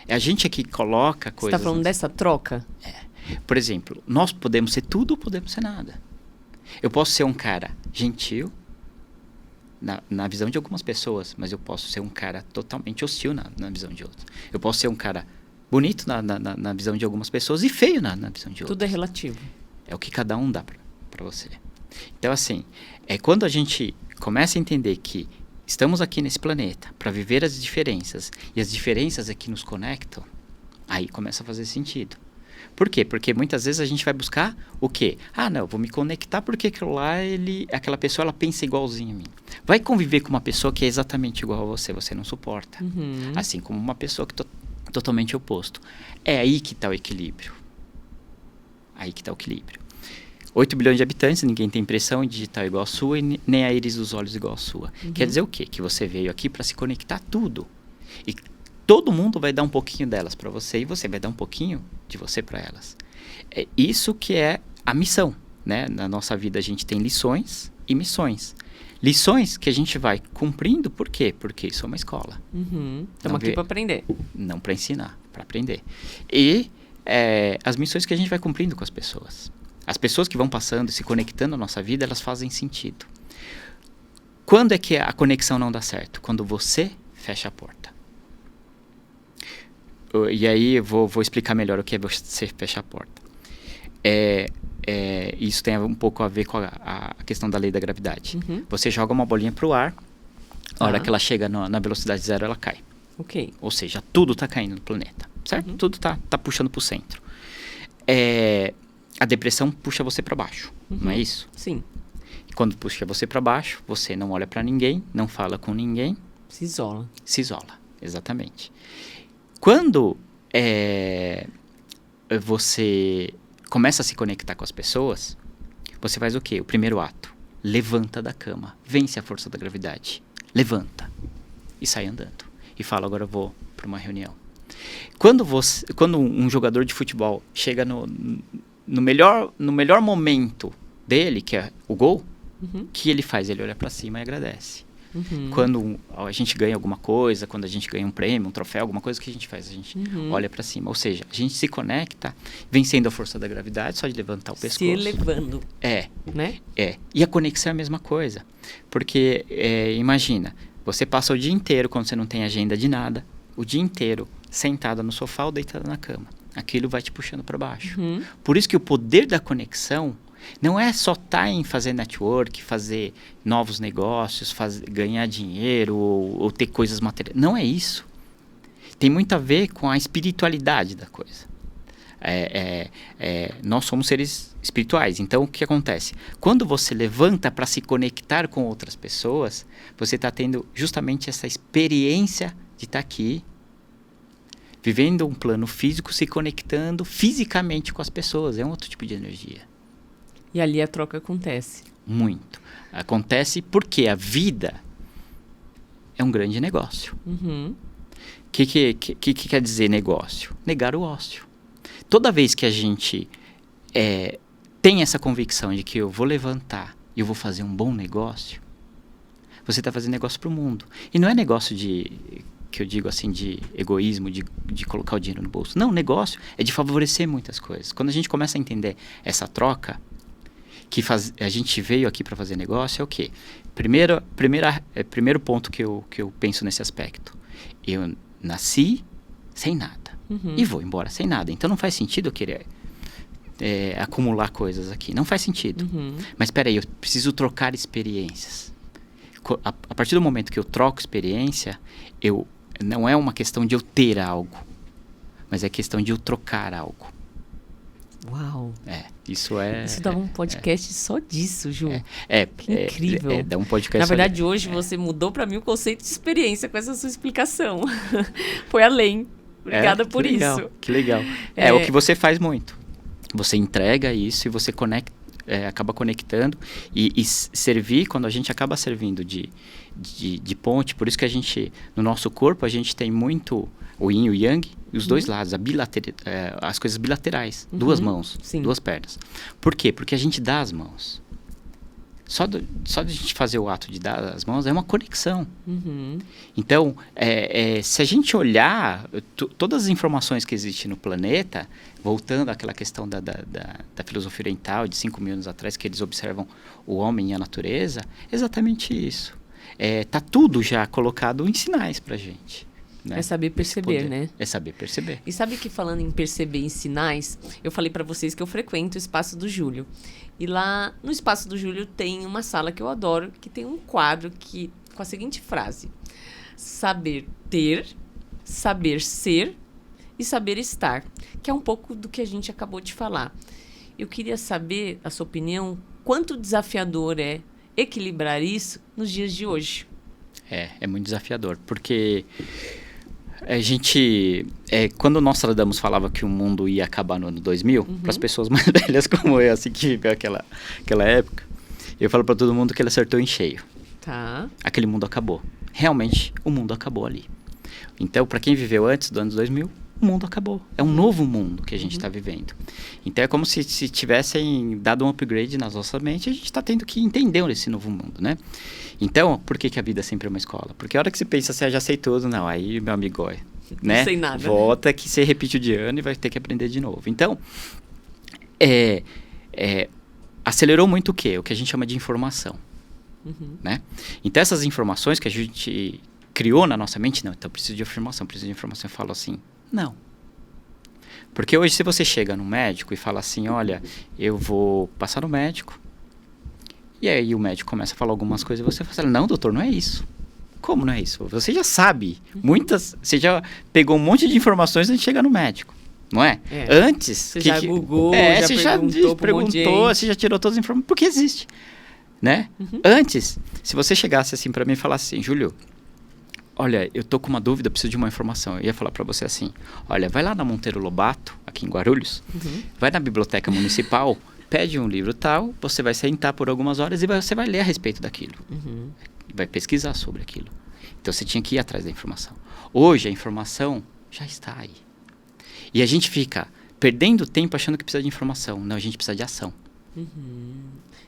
É a gente aqui que coloca coisas... Você tá falando dessa troca? Por exemplo, nós podemos ser tudo ou podemos ser nada. Eu posso ser um cara gentil, na visão de algumas pessoas, mas eu posso ser um cara totalmente hostil na visão de outros. Eu posso ser um cara bonito na visão de algumas pessoas e feio na visão de outros. Tudo é relativo. É o que cada um dá para você. Então, assim, quando a gente começa a entender que estamos aqui nesse planeta para viver as diferenças, e as diferenças é que nos conectam, aí começa a fazer sentido. Por quê? Porque muitas vezes a gente vai buscar o quê? Ah, não, vou me conectar porque aquela pessoa ela pensa igualzinho a mim. Vai conviver com uma pessoa que é exatamente igual a você não suporta. Uhum. Assim como uma pessoa que totalmente oposto. É aí que está o equilíbrio. Aí que está o equilíbrio. 8 bilhões de habitantes, ninguém tem impressão digital igual a sua e nem a íris dos olhos igual a sua. Uhum. Quer dizer o quê? Que você veio aqui para se conectar a tudo. E todo mundo vai dar um pouquinho delas para você e você vai dar um pouquinho de você para elas. É isso que é a missão, né? Na nossa vida a gente tem lições e missões. Lições que a gente vai cumprindo, por quê? Porque isso é uma escola. Estamos aqui para aprender. Não para ensinar, para aprender. E as missões que a gente vai cumprindo com as pessoas. As pessoas que vão passando e se conectando à nossa vida, elas fazem sentido. Quando é que a conexão não dá certo? Quando você fecha a porta. E aí eu vou explicar melhor o que é você fechar a porta. Isso tem um pouco a ver com a questão da lei da gravidade. Uhum. Você joga uma bolinha pro ar, a hora que ela chega na velocidade zero, ela cai. Ok. Ou seja, tudo está caindo no planeta, certo? Uhum. Tudo tá puxando pro centro. A depressão puxa você para baixo, não é isso? Sim. E quando puxa você para baixo, você não olha para ninguém, não fala com ninguém. Se isola. Se isola, exatamente. Quando você começa a se conectar com as pessoas, você faz o quê? O primeiro ato. Levanta da cama. Vence a força da gravidade. Levanta. E sai andando. E fala, agora eu vou para uma reunião. Quando um jogador de futebol chega no melhor momento dele, que é o gol, o que ele faz? Ele olha para cima e agradece. Uhum. Quando a gente ganha alguma coisa, quando a gente ganha um prêmio, um troféu, alguma coisa que a gente faz, a gente olha para cima. Ou seja, a gente se conecta vencendo a força da gravidade só de levantar o pescoço. Se elevando. Né? E a conexão é a mesma coisa. Porque, imagina, você passa o dia inteiro, quando você não tem agenda de nada, o dia inteiro sentada no sofá ou deitada na cama. Aquilo vai te puxando para baixo. Uhum. Por isso que o poder da conexão não é só estar em fazer network, fazer novos negócios, ganhar dinheiro ou ter coisas materiais. Não é isso. Tem muito a ver com a espiritualidade da coisa. Nós somos seres espirituais. Então, o que acontece? Quando você levanta para se conectar com outras pessoas, você está tendo justamente essa experiência de estar aqui, vivendo um plano físico, se conectando fisicamente com as pessoas. É um outro tipo de energia. E ali a troca acontece. Muito. Acontece porque a vida é um grande negócio. Uhum. O que quer dizer negócio? Negar o ócio. Toda vez que a gente tem essa convicção de que eu vou levantar e eu vou fazer um bom negócio, você está fazendo negócio para o mundo. E não é negócio que eu digo assim, de egoísmo, de colocar o dinheiro no bolso. Não, negócio é de favorecer muitas coisas. Quando a gente começa a entender essa troca, a gente veio aqui para fazer negócio, é o quê? Primeiro ponto que eu penso nesse aspecto. Eu nasci sem nada e vou embora sem nada. Então não faz sentido eu querer acumular coisas aqui. Não faz sentido. Mas espera aí, eu preciso trocar experiências. A partir do momento que eu troco experiência, não é uma questão de eu ter algo, mas é questão de eu trocar algo. Uau! Isso dá um podcast só disso, Ju. Que incrível. Dá um podcast. Na verdade, hoje você mudou para mim o conceito de experiência com essa sua explicação. Foi além. Obrigada por isso. Que legal. O que você faz muito. Você entrega isso e você conecta. acaba conectando e servir, quando a gente acaba servindo de ponte, por isso que a gente, no nosso corpo, a gente tem muito o yin e o yang, e os dois lados, as coisas bilaterais, duas mãos, duas pernas. Por quê? Porque a gente dá as mãos. Só de a gente fazer o ato de dar as mãos é uma conexão. Então, se a gente olhar todas as informações que existem no planeta, voltando àquela questão da filosofia oriental de 5.000 anos atrás, que eles observam o homem e a natureza, é exatamente isso. Tá tudo já colocado em sinais pra gente. Né? É saber perceber, né? É saber perceber. E sabe que falando em perceber em sinais, eu falei pra vocês que eu frequento o Espaço do Júlio. E lá no Espaço do Júlio tem uma sala que eu adoro, que tem um quadro com a seguinte frase: saber ter, saber ser e saber estar. Que é um pouco do que a gente acabou de falar. Eu queria saber, a sua opinião, quanto desafiador é equilibrar isso nos dias de hoje. É muito desafiador, porque a gente, quando o Nostradamus falava que o mundo ia acabar no ano 2000, para as pessoas mais velhas como eu, assim, que viveu aquela época, eu falo para todo mundo que ele acertou em cheio. Tá. Aquele mundo acabou. Realmente, o mundo acabou ali. Então, para quem viveu antes do ano 2000, o mundo acabou. É um novo mundo que a gente está vivendo. Então, é como se tivessem dado um upgrade na nossa mente, e a gente está tendo que entender esse novo mundo, né? Então, por que a vida é sempre uma escola? Porque a hora que você pensa assim, já sei tudo, não, aí, meu amigo, né? Não sei nada. Volta que você repete o de ano e vai ter que aprender de novo. Então, acelerou muito o quê? O que a gente chama de informação, né? Então, essas informações que a gente criou na nossa mente, não, então eu preciso de informação, eu falo assim, não. Porque hoje, se você chega no médico e fala assim, olha, eu vou passar no médico, e aí o médico começa a falar algumas coisas e você fala, não, doutor, não é isso. Como não é isso? Você já sabe, você já pegou um monte de informações antes de chegar no médico, não é? Antes... Você já googou, você já perguntou, você já tirou todas as informações, porque existe, né? Antes, se você chegasse assim pra mim e falasse assim, Júlio, olha, eu tô com uma dúvida, preciso de uma informação. Eu ia falar pra você assim, olha, vai lá na Monteiro Lobato, aqui em Guarulhos, vai na biblioteca municipal, pede um livro tal, você vai sentar por algumas horas e você vai ler a respeito daquilo. Vai pesquisar sobre aquilo. Então, você tinha que ir atrás da informação. Hoje, a informação já está aí. E a gente fica perdendo tempo achando que precisa de informação. Não, a gente precisa de ação.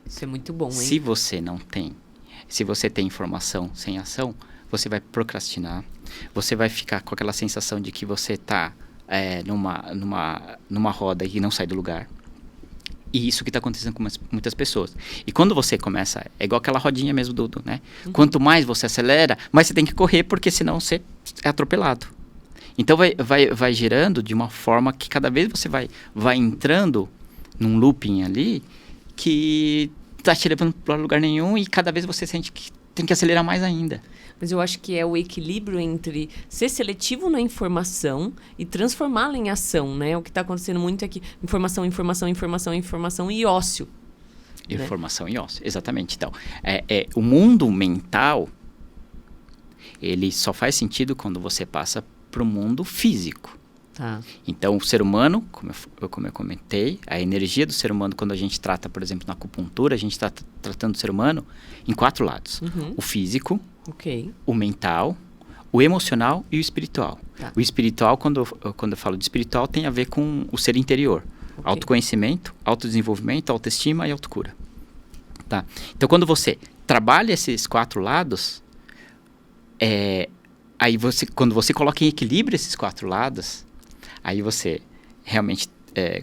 Isso é muito bom, hein? Se você tem informação sem ação, você vai procrastinar, você vai ficar com aquela sensação de que você está numa roda e não sai do lugar. E isso que está acontecendo com muitas pessoas. E quando você começa, é igual aquela rodinha mesmo, né? Quanto mais você acelera, mais você tem que correr, porque senão você é atropelado. Então vai girando de uma forma que cada vez você vai entrando num looping ali, que está te levando para lugar nenhum, e cada vez você sente que tem que acelerar mais ainda. Mas eu acho que é o equilíbrio entre ser seletivo na informação e transformá-la em ação, né? O que está acontecendo muito é que informação e ócio. Informação, né? E ócio, exatamente. Então, o mundo mental, ele só faz sentido quando você passa para o mundo físico. Tá. Então, o ser humano, como eu comentei, a energia do ser humano, quando a gente trata, por exemplo, na acupuntura, a gente está tratando o ser humano em 4 lados. O físico, o mental, o emocional e o espiritual. Tá. O espiritual, quando eu falo de espiritual, tem a ver com o ser interior. Autoconhecimento, autodesenvolvimento, autoestima e autocura. Tá? Então, quando você trabalha esses 4 lados, quando você coloca em equilíbrio esses 4 lados, aí você realmente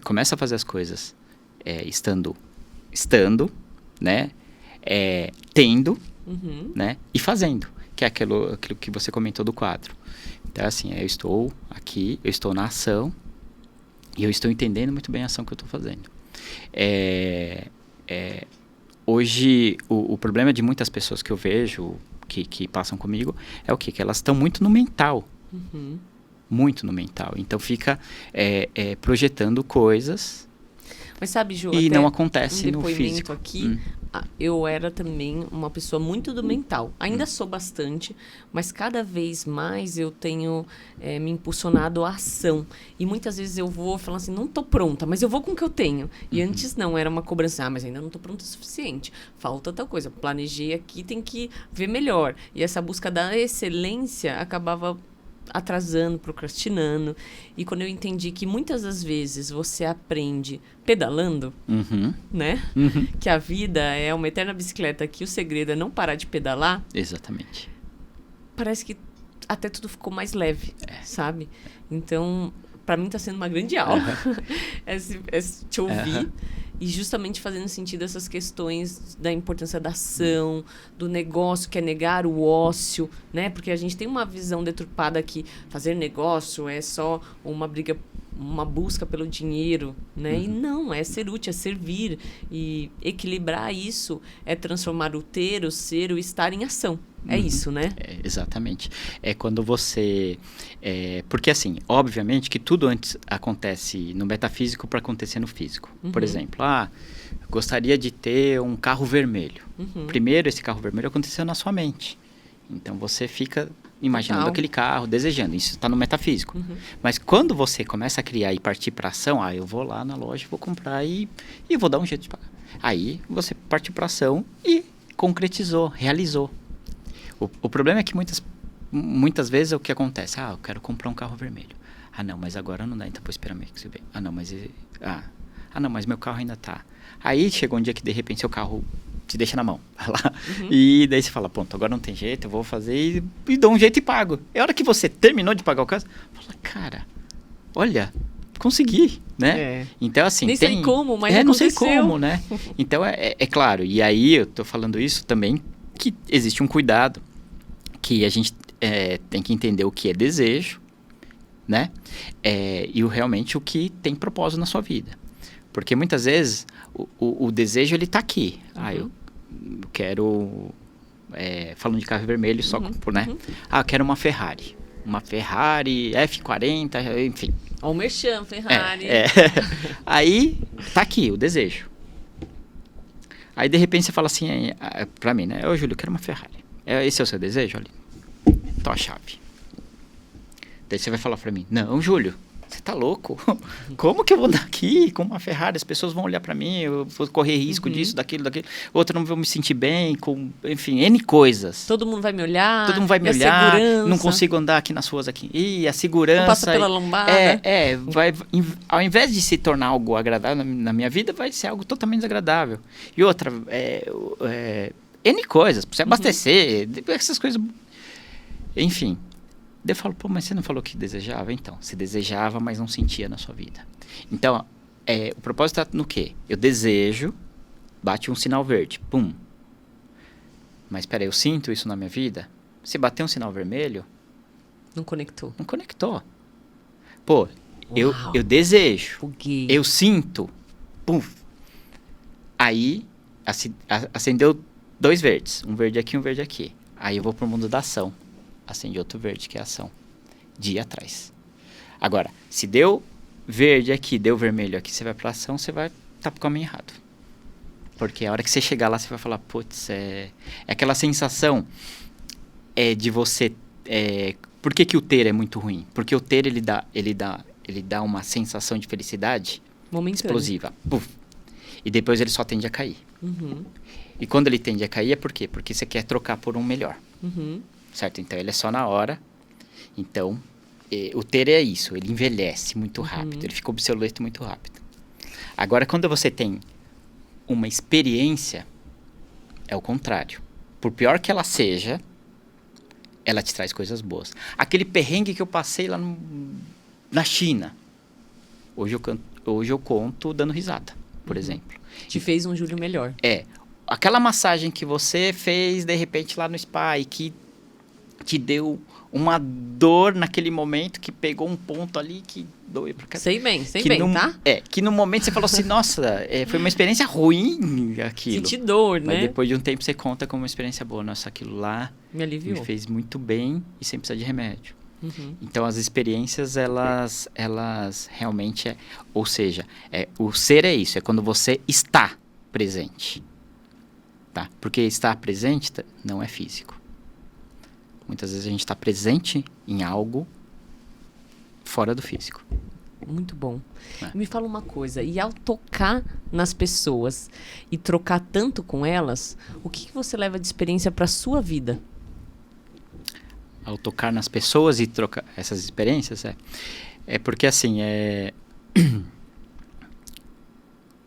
começa a fazer as coisas estando, né? Tendo, né? E fazendo, que é aquilo que você comentou do quadro. Então, assim, eu estou aqui, eu estou na ação, e eu estou entendendo muito bem a ação que eu estou fazendo. Hoje, o problema de muitas pessoas que eu vejo, que passam comigo, é o quê? Que elas estão muito no mental. Muito no mental. Então, fica projetando coisas. Mas sabe, Ju, e não acontece no físico. Aqui, eu era também uma pessoa muito do mental. Ainda sou bastante, mas cada vez mais eu tenho me impulsionado à ação. E muitas vezes eu vou falando assim, não tô pronta, mas eu vou com o que eu tenho. E antes não, era uma cobrança, mas ainda não tô pronta o suficiente. Falta tal coisa. Planejei aqui, tem que ver melhor. E essa busca da excelência acabava atrasando, procrastinando. E quando eu entendi que muitas das vezes você aprende pedalando, né? Que a vida é uma eterna bicicleta, que o segredo é não parar de pedalar. Exatamente. Parece que até tudo ficou mais leve, sabe? Então, para mim tá sendo uma grande aula te ouvir. E justamente fazendo sentido essas questões da importância da ação, do negócio, que é negar o ócio, né? Porque a gente tem uma visão deturpada que fazer negócio é só uma briga, uma busca pelo dinheiro, né? E não, é ser útil, é servir. E equilibrar isso é transformar o ter, o ser, o estar em ação. É isso, né? Exatamente. É quando você... porque, assim, obviamente que tudo antes acontece no metafísico para acontecer no físico. Por exemplo, gostaria de ter um carro vermelho. Primeiro, esse carro vermelho aconteceu na sua mente. Então, você fica imaginando aquele carro, desejando. Isso está no metafísico. Mas quando você começa a criar e partir para ação, eu vou lá na loja, vou comprar e vou dar um jeito de pagar. Aí, você partiu para ação e concretizou, realizou. O problema é que muitas vezes o que acontece? Eu quero comprar um carro vermelho. Não, mas agora não dá, então vou esperar meio que subir. Não, mas meu carro ainda tá. Aí chega um dia que de repente seu carro te deixa na mão. Lá, e daí você fala, pronto, agora não tem jeito, eu vou fazer e dou um jeito e pago. E a hora que você terminou de pagar o carro, fala, cara, olha, consegui, né? Então, assim... Nem sei como, mas aconteceu. Não sei como, né? Então, é claro. E aí, eu tô falando isso também, que existe um cuidado, que a gente tem que entender o que é desejo, né? E realmente o que tem propósito na sua vida. Porque muitas vezes o desejo, ele tá aqui. Eu quero... falando de carro vermelho, só por, né? Eu quero uma Ferrari. Uma Ferrari F40, enfim. Ou merchan, Ferrari. Aí, tá aqui o desejo. Aí, de repente, você fala assim pra mim, né? Júlio, eu quero uma Ferrari. Esse é o seu desejo? Olha, tô a chave. Daí você vai falar pra mim, não, Júlio, você tá louco? Como que eu vou andar aqui com uma Ferrari? As pessoas vão olhar pra mim, eu vou correr risco disso, daquilo. Outra não vou me sentir bem, enfim, N coisas. Todo mundo vai me olhar. Todo mundo vai me olhar. Não consigo andar aqui nas ruas aqui. E a segurança... Não passa pela lombada. Ao invés de se tornar algo agradável na minha vida, vai ser algo totalmente desagradável. E outra, N coisas, pra você abastecer, essas coisas... Enfim... Daí eu falo, mas você não falou que desejava? Então, você desejava, mas não sentia na sua vida. Então, o propósito está no quê? Eu desejo, bate um sinal verde, pum. Mas peraí, eu sinto isso na minha vida? Se bater um sinal vermelho... Não conectou. Não conectou. Eu desejo, Buguei. eu sinto, pum. Aí, acendeu 2 verdes, um verde aqui e um verde aqui. Aí eu vou pro mundo da ação. Acende outro verde, que é a ação. De ir atrás. Agora, se deu verde aqui, deu vermelho aqui, você vai pra ação, você vai estar pro caminho errado. Porque a hora que você chegar lá, você vai falar, putz, aquela sensação de você... por que o ter é muito ruim? Porque o ter, ele dá uma sensação de felicidade explosiva. Puf. E depois ele só tende a cair. E quando ele tende a cair, é por quê? Porque você quer trocar por um melhor. Certo? Então, ele é só na hora. Então, o ter é isso. Ele envelhece muito rápido. Ele fica obsoleto muito rápido. Agora, quando você tem uma experiência, é o contrário. Por pior que ela seja, ela te traz coisas boas. Aquele perrengue que eu passei lá na China. Hoje eu conto dando risada, por exemplo. Te fez um Júlio melhor. Aquela massagem que você fez, de repente, lá no spa e que te deu uma dor naquele momento, que pegou um ponto ali que doeu pra caramba. Sei bem, tá? Que no momento você falou assim, nossa, foi uma experiência ruim aquilo. Senti dor, né? Mas depois de um tempo você conta como uma experiência boa. Nossa, aquilo lá me aliviou. Me fez muito bem e sem precisar de remédio. Então, as experiências, elas realmente... ou seja, o ser é isso, é quando você está presente. tá? Porque estar presente não é físico. Muitas vezes a gente está presente em algo fora do físico. Muito bom. Me fala uma coisa, e ao tocar nas pessoas e trocar tanto com elas, o que você leva de experiência para sua vida? Ao tocar nas pessoas e trocar essas experiências, é porque assim,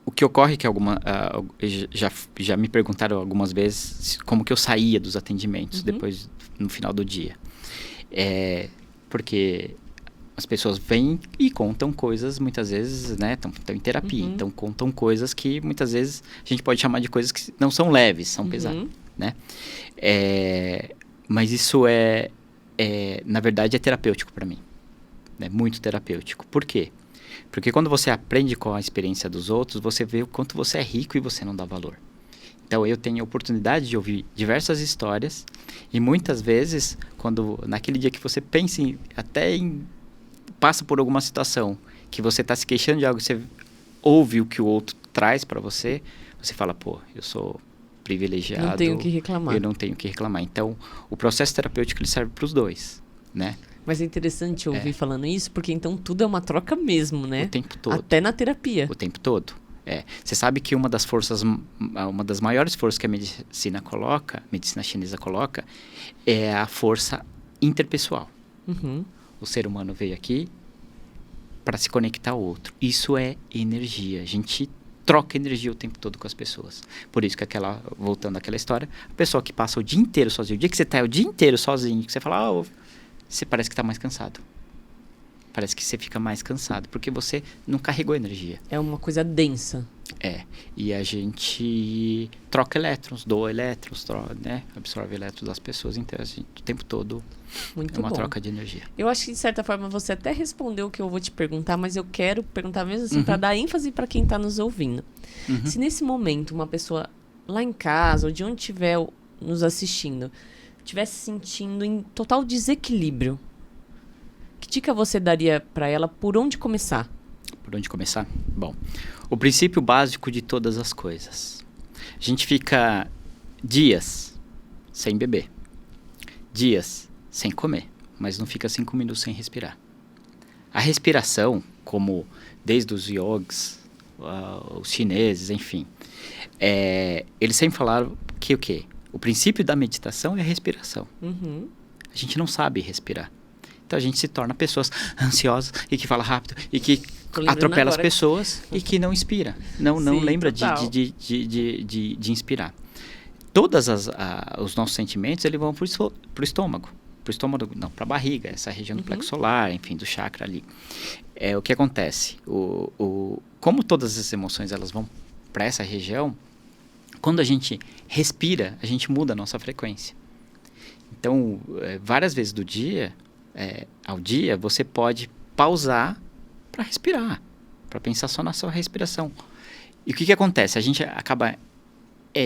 o que ocorre é que já me perguntaram algumas vezes como que eu saía dos atendimentos depois, no final do dia. Porque as pessoas vêm e contam coisas, muitas vezes, né, estão em terapia, então contam coisas que muitas vezes a gente pode chamar de coisas que não são leves, são pesadas, né? Mas isso na verdade, é terapêutico para mim, né? Muito terapêutico. Por quê? Porque quando você aprende com a experiência dos outros, você vê o quanto você é rico e você não dá valor. Então, eu tenho a oportunidade de ouvir diversas histórias e muitas vezes, naquele dia que você pensa passa por alguma situação que você está se queixando de algo, você ouve o que o outro traz para você, você fala, pô, eu sou privilegiado. Não tenho o que reclamar. Eu não tenho o que reclamar. Então, o processo terapêutico ele serve para os dois, né? Mas é interessante ouvir falando isso, porque então tudo é uma troca mesmo, né? O tempo todo. Até na terapia. O tempo todo. Você sabe que uma das maiores forças que a medicina chinesa coloca, é a força interpessoal. O ser humano veio aqui para se conectar ao outro. Isso é energia. A gente troca energia o tempo todo com as pessoas. Por isso que voltando àquela história, a pessoa que passa o dia inteiro sozinho, o dia que você está o dia inteiro sozinho, que você fala, você parece que está mais cansado. Parece que você fica mais cansado, porque você não carregou energia. É uma coisa densa. E a gente troca elétrons, doa elétrons, né? Absorve elétrons das pessoas, então a gente, o tempo todo muito é uma bom. troca de energia. Eu acho que de certa forma você até respondeu o que eu vou te perguntar, mas eu quero perguntar mesmo assim para dar ênfase para quem está nos ouvindo. Se nesse momento uma pessoa lá em casa ou de onde estiver nos assistindo estiver se sentindo em total desequilíbrio, que dica você daria para ela? Por onde começar? Por onde começar? Bom, o princípio básico de todas as coisas. A gente fica dias sem beber, dias sem comer, mas não fica 5 minutos sem respirar. A respiração, como desde os yogis, os chineses, enfim, eles sempre falaram que o quê? O princípio da meditação é a respiração. A gente não sabe respirar. Então a gente se torna pessoas ansiosas e que fala rápido e que atropela as pessoas e que não inspira. Não lembra de inspirar. Todos os nossos sentimentos eles vão para o estômago. Para o estômago, não, para a barriga, essa região do plexo solar, enfim, do chakra ali. O que acontece? Como todas as emoções elas vão para essa região, quando a gente respira, a gente muda a nossa frequência. Então, várias vezes ao dia, você pode pausar para respirar, para pensar só na sua respiração. E o que acontece? A gente acaba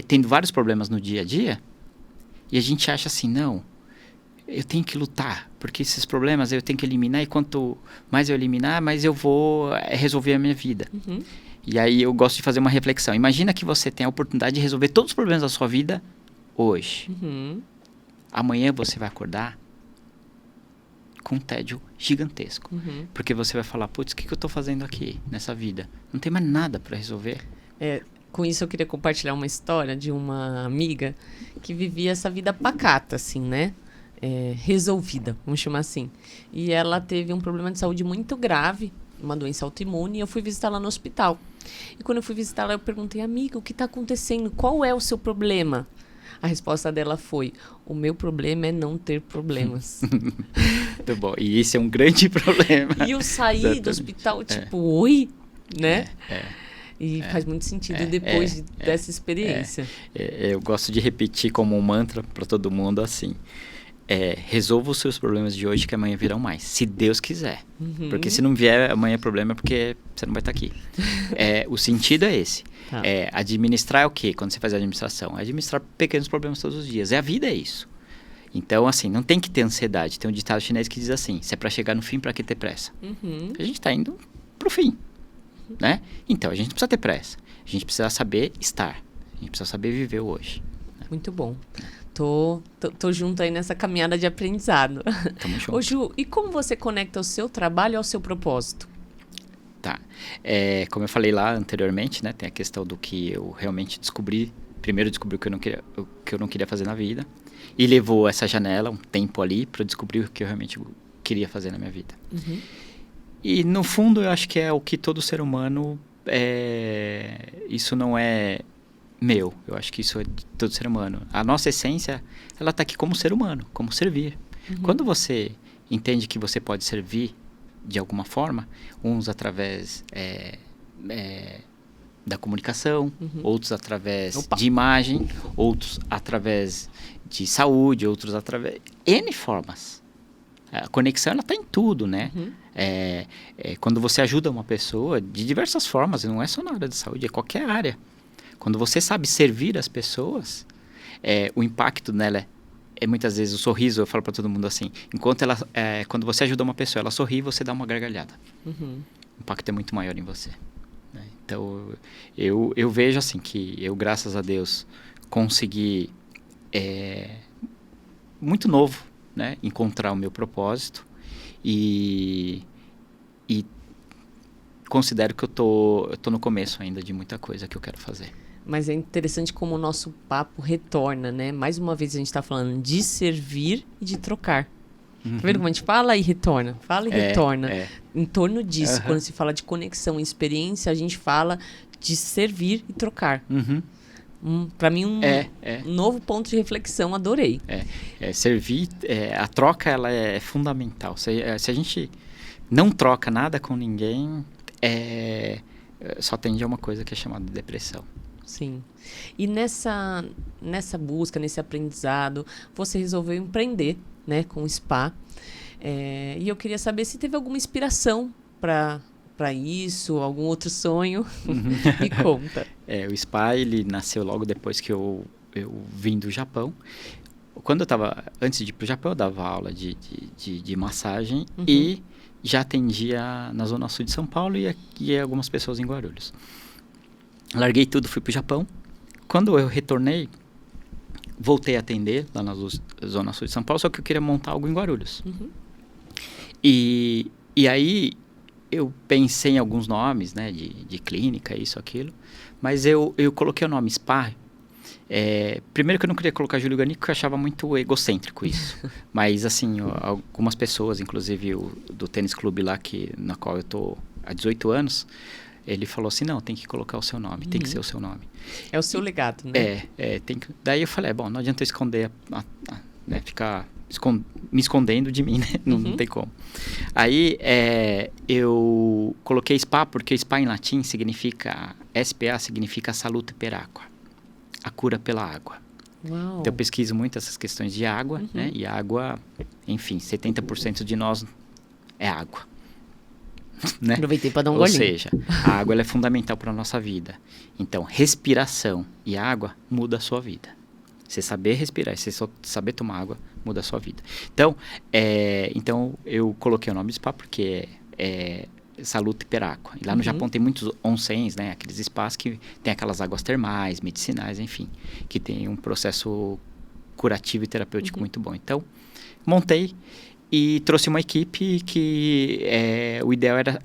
tendo vários problemas no dia a dia e a gente acha assim, não, eu tenho que lutar, porque esses problemas eu tenho que eliminar e quanto mais eu eliminar, mais eu vou resolver a minha vida. E aí eu gosto de fazer uma reflexão. Imagina que você tem a oportunidade de resolver todos os problemas da sua vida hoje. Amanhã você vai acordar com um tédio gigantesco. Porque você vai falar, putz, o que eu estou fazendo aqui nessa vida? Não tem mais nada para resolver. Com isso eu queria compartilhar uma história de uma amiga que vivia essa vida pacata, assim, né? Resolvida, vamos chamar assim. E ela teve um problema de saúde muito grave, uma doença autoimune, e eu fui visitá-la no hospital. E quando eu fui visitá-la, eu perguntei, amiga, o que está acontecendo? Qual é o seu problema? A resposta dela foi, o meu problema é não ter problemas. Muito bom. E esse é um grande problema. E eu saí do hospital, tipo, oi? Né? E faz muito sentido depois dessa experiência. Eu gosto de repetir como um mantra para todo mundo assim. Resolva os seus problemas de hoje que amanhã virão mais, se Deus quiser. Porque se não vier amanhã problema é porque você não vai estar aqui. O sentido é esse. Administrar é o quê? Quando você faz a administração? Administrar pequenos problemas todos os dias. A vida é isso. Então, assim, não tem que ter ansiedade. Tem um ditado chinês que diz assim, se é para chegar no fim, para que ter pressa? A gente está indo pro fim, né? Então, a gente não precisa ter pressa. A gente precisa saber estar. A gente precisa saber viver o hoje. Muito bom. Tô junto aí nessa caminhada de aprendizado. Tamo junto. Ô Ju, e como você conecta o seu trabalho ao seu propósito? Tá. Como eu falei lá anteriormente, né? Tem a questão do que eu realmente descobri. Primeiro descobri o que eu não queria fazer na vida. E levou essa janela, um tempo ali, para eu descobrir o que eu realmente queria fazer na minha vida. Uhum. E no fundo eu acho que é o que todo ser humano... Isso não é meu. Eu acho que isso é de todo ser humano. A nossa essência, ela está aqui como ser humano, como servir. Uhum. Quando você entende que você pode servir de alguma forma, uns através da comunicação, outros através de imagem, outros através de saúde, outros através... N formas. A conexão, ela está em tudo, né? Uhum. Quando você ajuda uma pessoa, de diversas formas, não é só na área de saúde, é qualquer área. Quando você sabe servir as pessoas, o impacto nela muitas vezes o sorriso, eu falo para todo mundo assim, quando você ajuda uma pessoa, ela sorri, você dá uma gargalhada. Uhum. O impacto é muito maior em você. Né? Então, eu vejo assim que eu, graças a Deus, consegui, muito novo, né, encontrar o meu propósito e considero que eu tô no começo ainda de muita coisa que eu quero fazer. Mas é interessante como o nosso papo retorna, né? Mais uma vez a gente está falando de servir e de trocar. Tá vendo como a gente fala e retorna? Fala e retorna. Em torno disso, quando se fala de conexão e experiência, a gente fala de servir e trocar. Para mim, um novo ponto de reflexão, adorei. Servir, a troca ela é fundamental. Se a gente não troca nada com ninguém, só tende a uma coisa que é chamada de depressão. Sim. E nessa busca, nesse aprendizado, você resolveu empreender, né, com o spa. E eu queria saber se teve alguma inspiração para isso, algum outro sonho. Me conta. O spa, ele nasceu logo depois que eu vim do Japão. Antes de ir para o Japão, eu dava aula de massagem e já atendia na Zona Sul de São Paulo e algumas pessoas em Guarulhos. Larguei tudo, fui para o Japão. Quando eu retornei, voltei a atender lá na Zona Sul de São Paulo, só que eu queria montar algo em Guarulhos. E aí eu pensei em alguns nomes, né, de clínica, isso, aquilo, mas eu coloquei o nome Spa. Primeiro que eu não queria colocar Júlio Ganico, porque eu achava muito egocêntrico isso. Mas, assim, algumas pessoas, inclusive do tênis clube lá, na qual eu tô há 18 anos, ele falou assim, não, tem que colocar o seu nome, tem que ser o seu nome. É o seu legado, né? Daí eu falei, bom, não adianta eu esconder, né, ficar me escondendo de mim, né? Não tem como. Aí eu coloquei spa, porque spa em latim significa, SPA significa salute per aqua, a cura pela água. Uau. Então eu pesquiso muito essas questões de água, né? E água, enfim, 70% de nós é água. Né? Aproveitei para dar um golinho. Ou seja, a água ela é fundamental para a nossa vida. Então, respiração e água muda a sua vida. Você saber respirar, você saber tomar água, muda a sua vida. Então eu coloquei o nome de spa porque é salute per aqua. E lá no Japão tem muitos onsens, né? Aqueles spas que tem aquelas águas termais, medicinais, enfim, que tem um processo curativo e terapêutico muito bom. Então, montei e trouxe uma equipe que o ideal era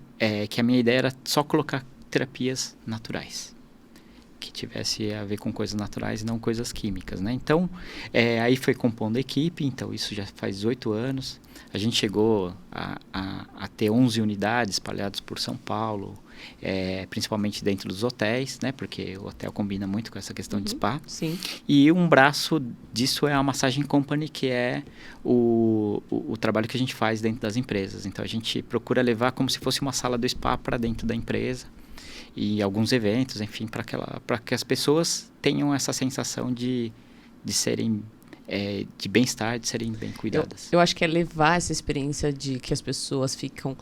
que a minha ideia era só colocar terapias naturais, que tivesse a ver com coisas naturais e não coisas químicas, né? Então, aí foi compondo a equipe, então isso já faz 18 anos. A gente chegou a ter 11 unidades espalhadas por São Paulo, principalmente dentro dos hotéis, né? Porque o hotel combina muito com essa questão de spa. Sim. E um braço disso é a Massaging Company, que é o trabalho que a gente faz dentro das empresas. Então, a gente procura levar como se fosse uma sala do spa para dentro da empresa. E alguns eventos, enfim, para que as pessoas tenham essa sensação de serem, de bem-estar, de serem bem cuidadas. Eu acho que é levar essa experiência de que as pessoas ficam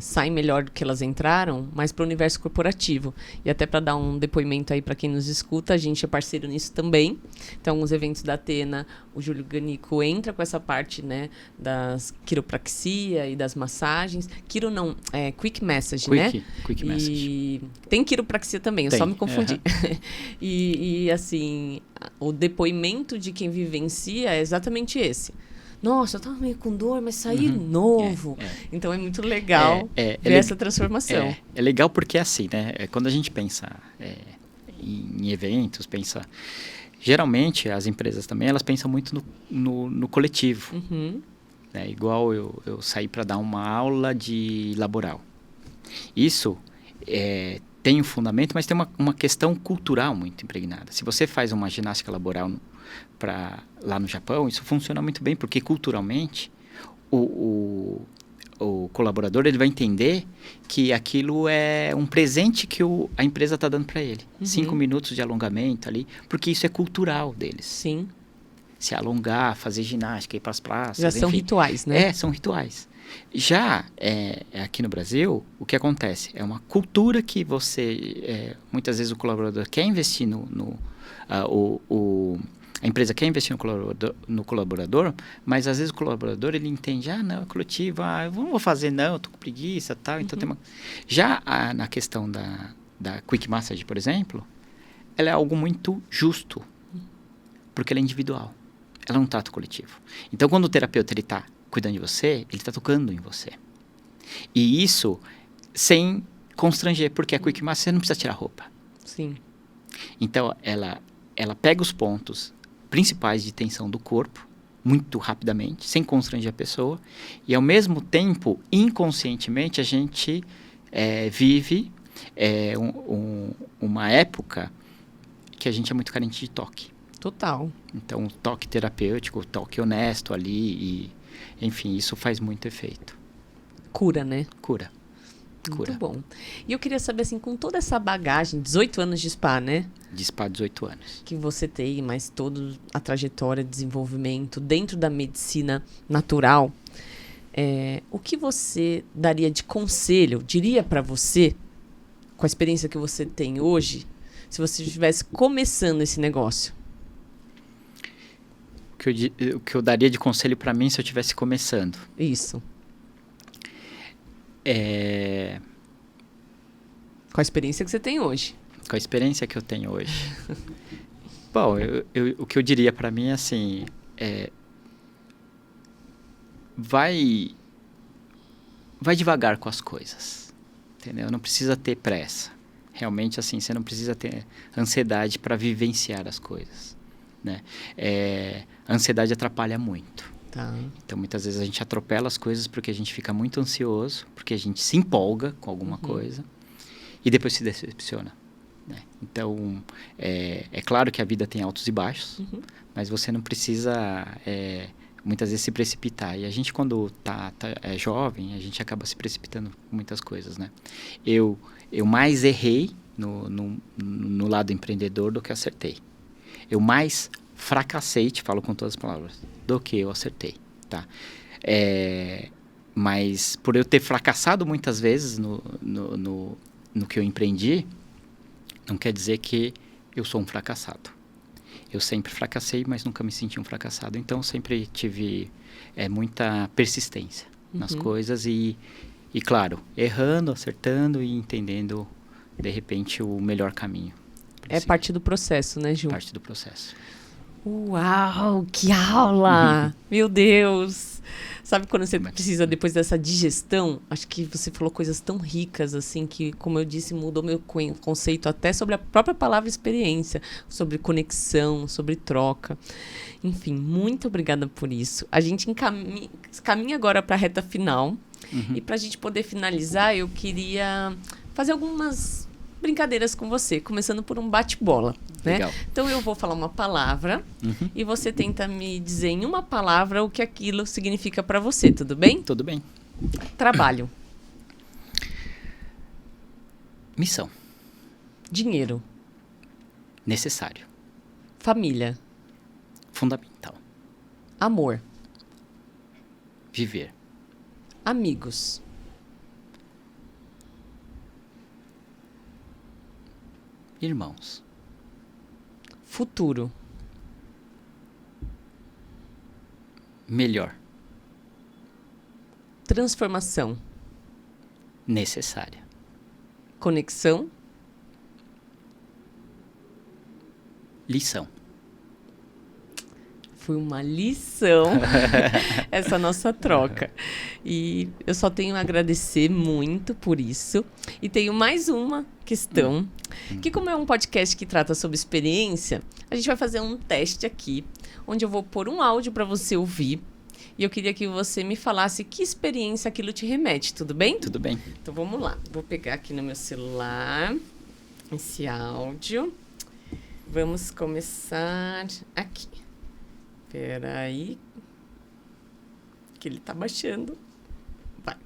saem melhor do que elas entraram, mas para o universo corporativo. E até para dar um depoimento aí para quem nos escuta, a gente é parceiro nisso também. Então, alguns eventos da Atena, o Júlio Ganico entra com essa parte, né, das quiropraxia e das massagens. Quiro não, quick message, né? Quick message. E tem quiropraxia também, eu só me confundi. E assim, o depoimento de quem vivencia é exatamente esse. Nossa, eu tava meio com dor, mas saí novo. Então é muito legal ver essa transformação. É legal porque é assim, né? Quando a gente pensa em eventos, geralmente as empresas também, elas pensam muito no coletivo. Né? Igual eu saí para dar uma aula de laboral. Isso tem um fundamento, mas tem uma questão cultural muito impregnada. Se você faz uma ginástica laboral lá no Japão, isso funciona muito bem, porque culturalmente o colaborador ele vai entender que aquilo é um presente que a empresa está dando para ele. 5 minutos de alongamento ali, porque isso é cultural deles. Sim. Se alongar, fazer ginástica, ir para as praças. Já são rituais, né? São rituais. Já aqui no Brasil, o que acontece? É uma cultura que muitas vezes o colaborador quer investir a empresa quer investir no colaborador, mas às vezes o colaborador ele entende, não, é coletivo, eu não vou fazer não, eu tô com preguiça, tal. Então tem Já na questão da Quick Massage, por exemplo, ela é algo muito justo, porque ela é individual, ela não trata o coletivo. Então quando o terapeuta ele está cuidando de você, ele está tocando em você. E isso sem constranger, porque a Quick Massage você não precisa tirar roupa. Sim. Então ela pega os pontos principais de tensão do corpo, muito rapidamente, sem constranger a pessoa, e ao mesmo tempo, inconscientemente, a gente vive uma época que a gente é muito carente de toque. Total. Então, o toque terapêutico, o toque honesto ali, enfim, isso faz muito efeito. Cura, né? Cura. Muito bom. E eu queria saber, assim, com toda essa bagagem, 18 anos de spa, né? De spa, 18 anos. Que você tem, mas toda a trajetória de desenvolvimento dentro da medicina natural, o que você daria de conselho, diria para você, com a experiência que você tem hoje, se você estivesse começando esse negócio? O que eu daria de conselho para mim se eu estivesse começando? Isso. Com a experiência que você tem hoje. Com a experiência que eu tenho hoje. Bom, o que eu diria para mim é assim, vai devagar com as coisas, entendeu? Não precisa ter pressa. Realmente, assim, você não precisa ter ansiedade para vivenciar as coisas, né? A ansiedade atrapalha muito. Tá. Então, muitas vezes a gente atropela as coisas porque a gente fica muito ansioso, porque a gente se empolga com alguma coisa e depois se decepciona, né? Então, é claro que a vida tem altos e baixos, mas você não precisa, muitas vezes, se precipitar. E a gente, quando é jovem, a gente acaba se precipitando com muitas coisas, né? Eu mais errei no lado empreendedor do que acertei. Eu mais fracassei, te falo com todas as palavras, do que eu acertei, tá? Mas por eu ter fracassado muitas vezes no que eu empreendi, não quer dizer que eu sou um fracassado. Eu sempre fracassei, mas nunca me senti um fracassado. Então, sempre tive muita persistência nas coisas e, claro, errando, acertando e entendendo, de repente, o melhor caminho. É parte do processo, né, Ju? Parte do processo. Uau, que aula! Meu Deus! Sabe quando você precisa, depois dessa digestão, acho que você falou coisas tão ricas, assim, que, como eu disse, mudou meu conceito até sobre a própria palavra experiência, sobre conexão, sobre troca. Enfim, muito obrigada por isso. A gente caminha agora para a reta final. E para a gente poder finalizar, eu queria fazer algumas brincadeiras com você, começando por um bate-bola, né? Legal. Então eu vou falar uma palavra e você tenta me dizer em uma palavra o que aquilo significa para você, tudo bem? Tudo bem. Trabalho. Missão. Dinheiro. Necessário. Família. Fundamental. Amor. Viver. Amigos. Irmãos. Futuro. Melhor. Transformação. Necessária. Conexão. Lição. Foi uma lição essa nossa troca. E eu só tenho a agradecer muito por isso. E tenho mais uma questão, que como é um podcast que trata sobre experiência, a gente vai fazer um teste aqui, onde eu vou pôr um áudio para você ouvir. E eu queria que você me falasse que experiência aquilo te remete, tudo bem? Tudo bem. Então vamos lá. Vou pegar aqui no meu celular esse áudio. Vamos começar aqui. Espera aí. Que ele tá baixando. Vai.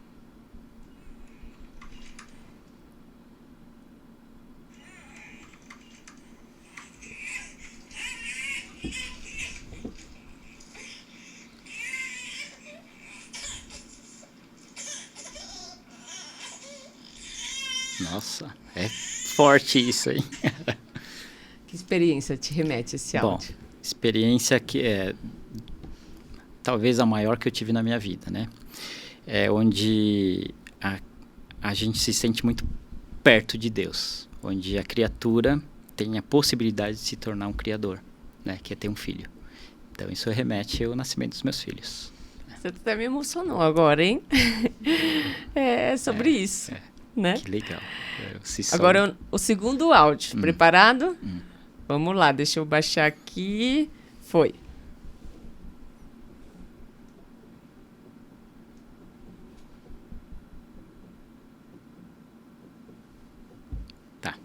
Nossa, é forte isso, hein? Que experiência te remete esse áudio? Bom, experiência que é talvez a maior que eu tive na minha vida, né? É onde a gente se sente muito perto de Deus, onde a criatura tem a possibilidade de se tornar um criador, né? Que é ter um filho. Então isso remete ao nascimento dos meus filhos. Você até me emocionou agora, hein? É sobre isso, né? Que legal. Agora o segundo áudio. Preparado? Vamos lá, deixa eu baixar aqui. Foi. Tá.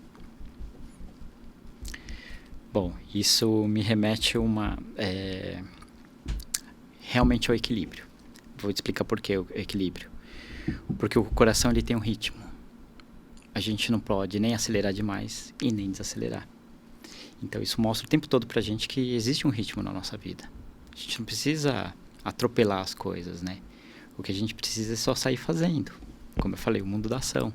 Bom, isso me remete realmente ao equilíbrio. Vou te explicar por que o equilíbrio. Porque o coração ele tem um ritmo. A gente não pode nem acelerar demais e nem desacelerar. Então isso mostra o tempo todo pra gente que existe um ritmo na nossa vida. A gente não precisa atropelar as coisas, né? O que a gente precisa é só sair fazendo. Como eu falei, o mundo da ação.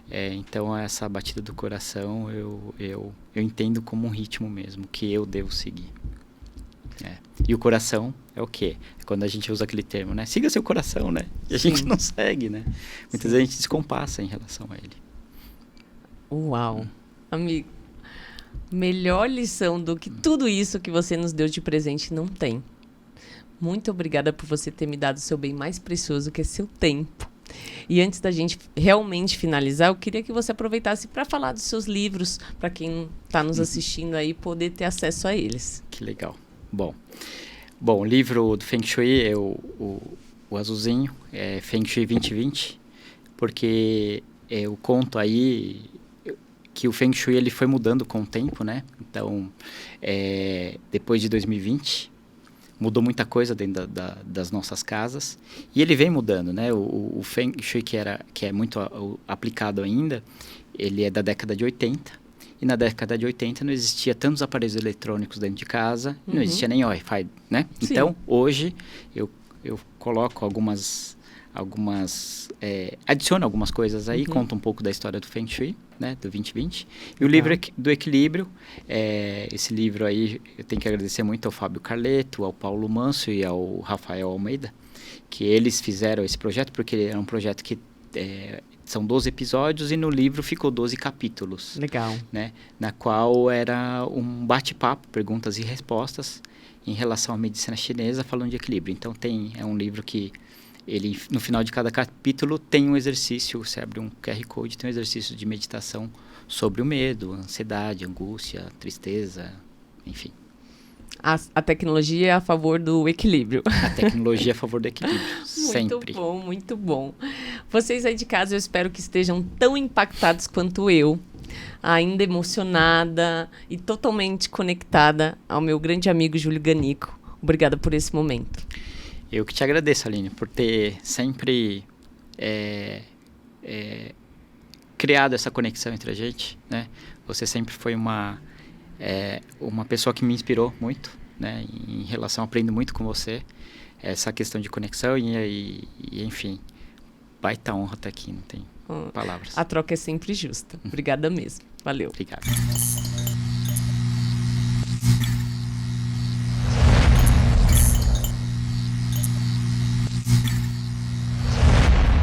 Então essa batida do coração eu entendo como um ritmo mesmo, que eu devo seguir. E o coração é o quê? É quando a gente usa aquele termo, né? Siga seu coração, né? E a gente não segue, né? Muitas vezes a gente descompassa em relação a ele. Uau! Amigo, melhor lição do que tudo isso que você nos deu de presente não tem. Muito obrigada por você ter me dado o seu bem mais precioso, que é seu tempo. E antes da gente realmente finalizar, eu queria que você aproveitasse para falar dos seus livros, para quem está nos assistindo aí poder ter acesso a eles. Que legal. Bom, o livro do Feng Shui é o azulzinho, é Feng Shui 2020, porque eu conto aí que o Feng Shui ele foi mudando com o tempo, né? Então, depois de 2020, mudou muita coisa dentro das nossas casas, e ele vem mudando, né? O Feng Shui que é muito aplicado ainda, ele é da década de 80, e na década de 80 não existia tantos aparelhos eletrônicos dentro de casa, não existia nem Wi-Fi, né? Sim. Então, hoje, eu coloco adiciono algumas coisas aí, conto um pouco da história do Feng Shui, né, do 2020. E o livro do Equilíbrio, esse livro aí, eu tenho que agradecer muito ao Fábio Carleto, ao Paulo Manso e ao Rafael Almeida, que eles fizeram esse projeto, porque era um projeto que são 12 episódios e no livro ficou 12 capítulos. Legal. Né, na qual era um bate-papo, perguntas e respostas em relação à medicina chinesa, falando de equilíbrio. Então é um livro que ele, no final de cada capítulo, tem um exercício, você abre um QR Code, tem um exercício de meditação sobre o medo, a ansiedade, a angústia, a tristeza, enfim. A tecnologia é a favor do equilíbrio. A tecnologia é a favor do equilíbrio, sempre. Muito bom, muito bom. Vocês aí de casa, eu espero que estejam tão impactados quanto eu, ainda emocionada e totalmente conectada ao meu grande amigo Júlio Ganico. Obrigada por esse momento. Eu que te agradeço, Aline, por ter sempre criado essa conexão entre a gente, né? Você sempre foi uma pessoa que me inspirou muito, né? Em relação, aprendo muito com você, essa questão de conexão e enfim, baita honra estar aqui, não tem palavras. A troca é sempre justa. Obrigada mesmo. Valeu. Obrigado.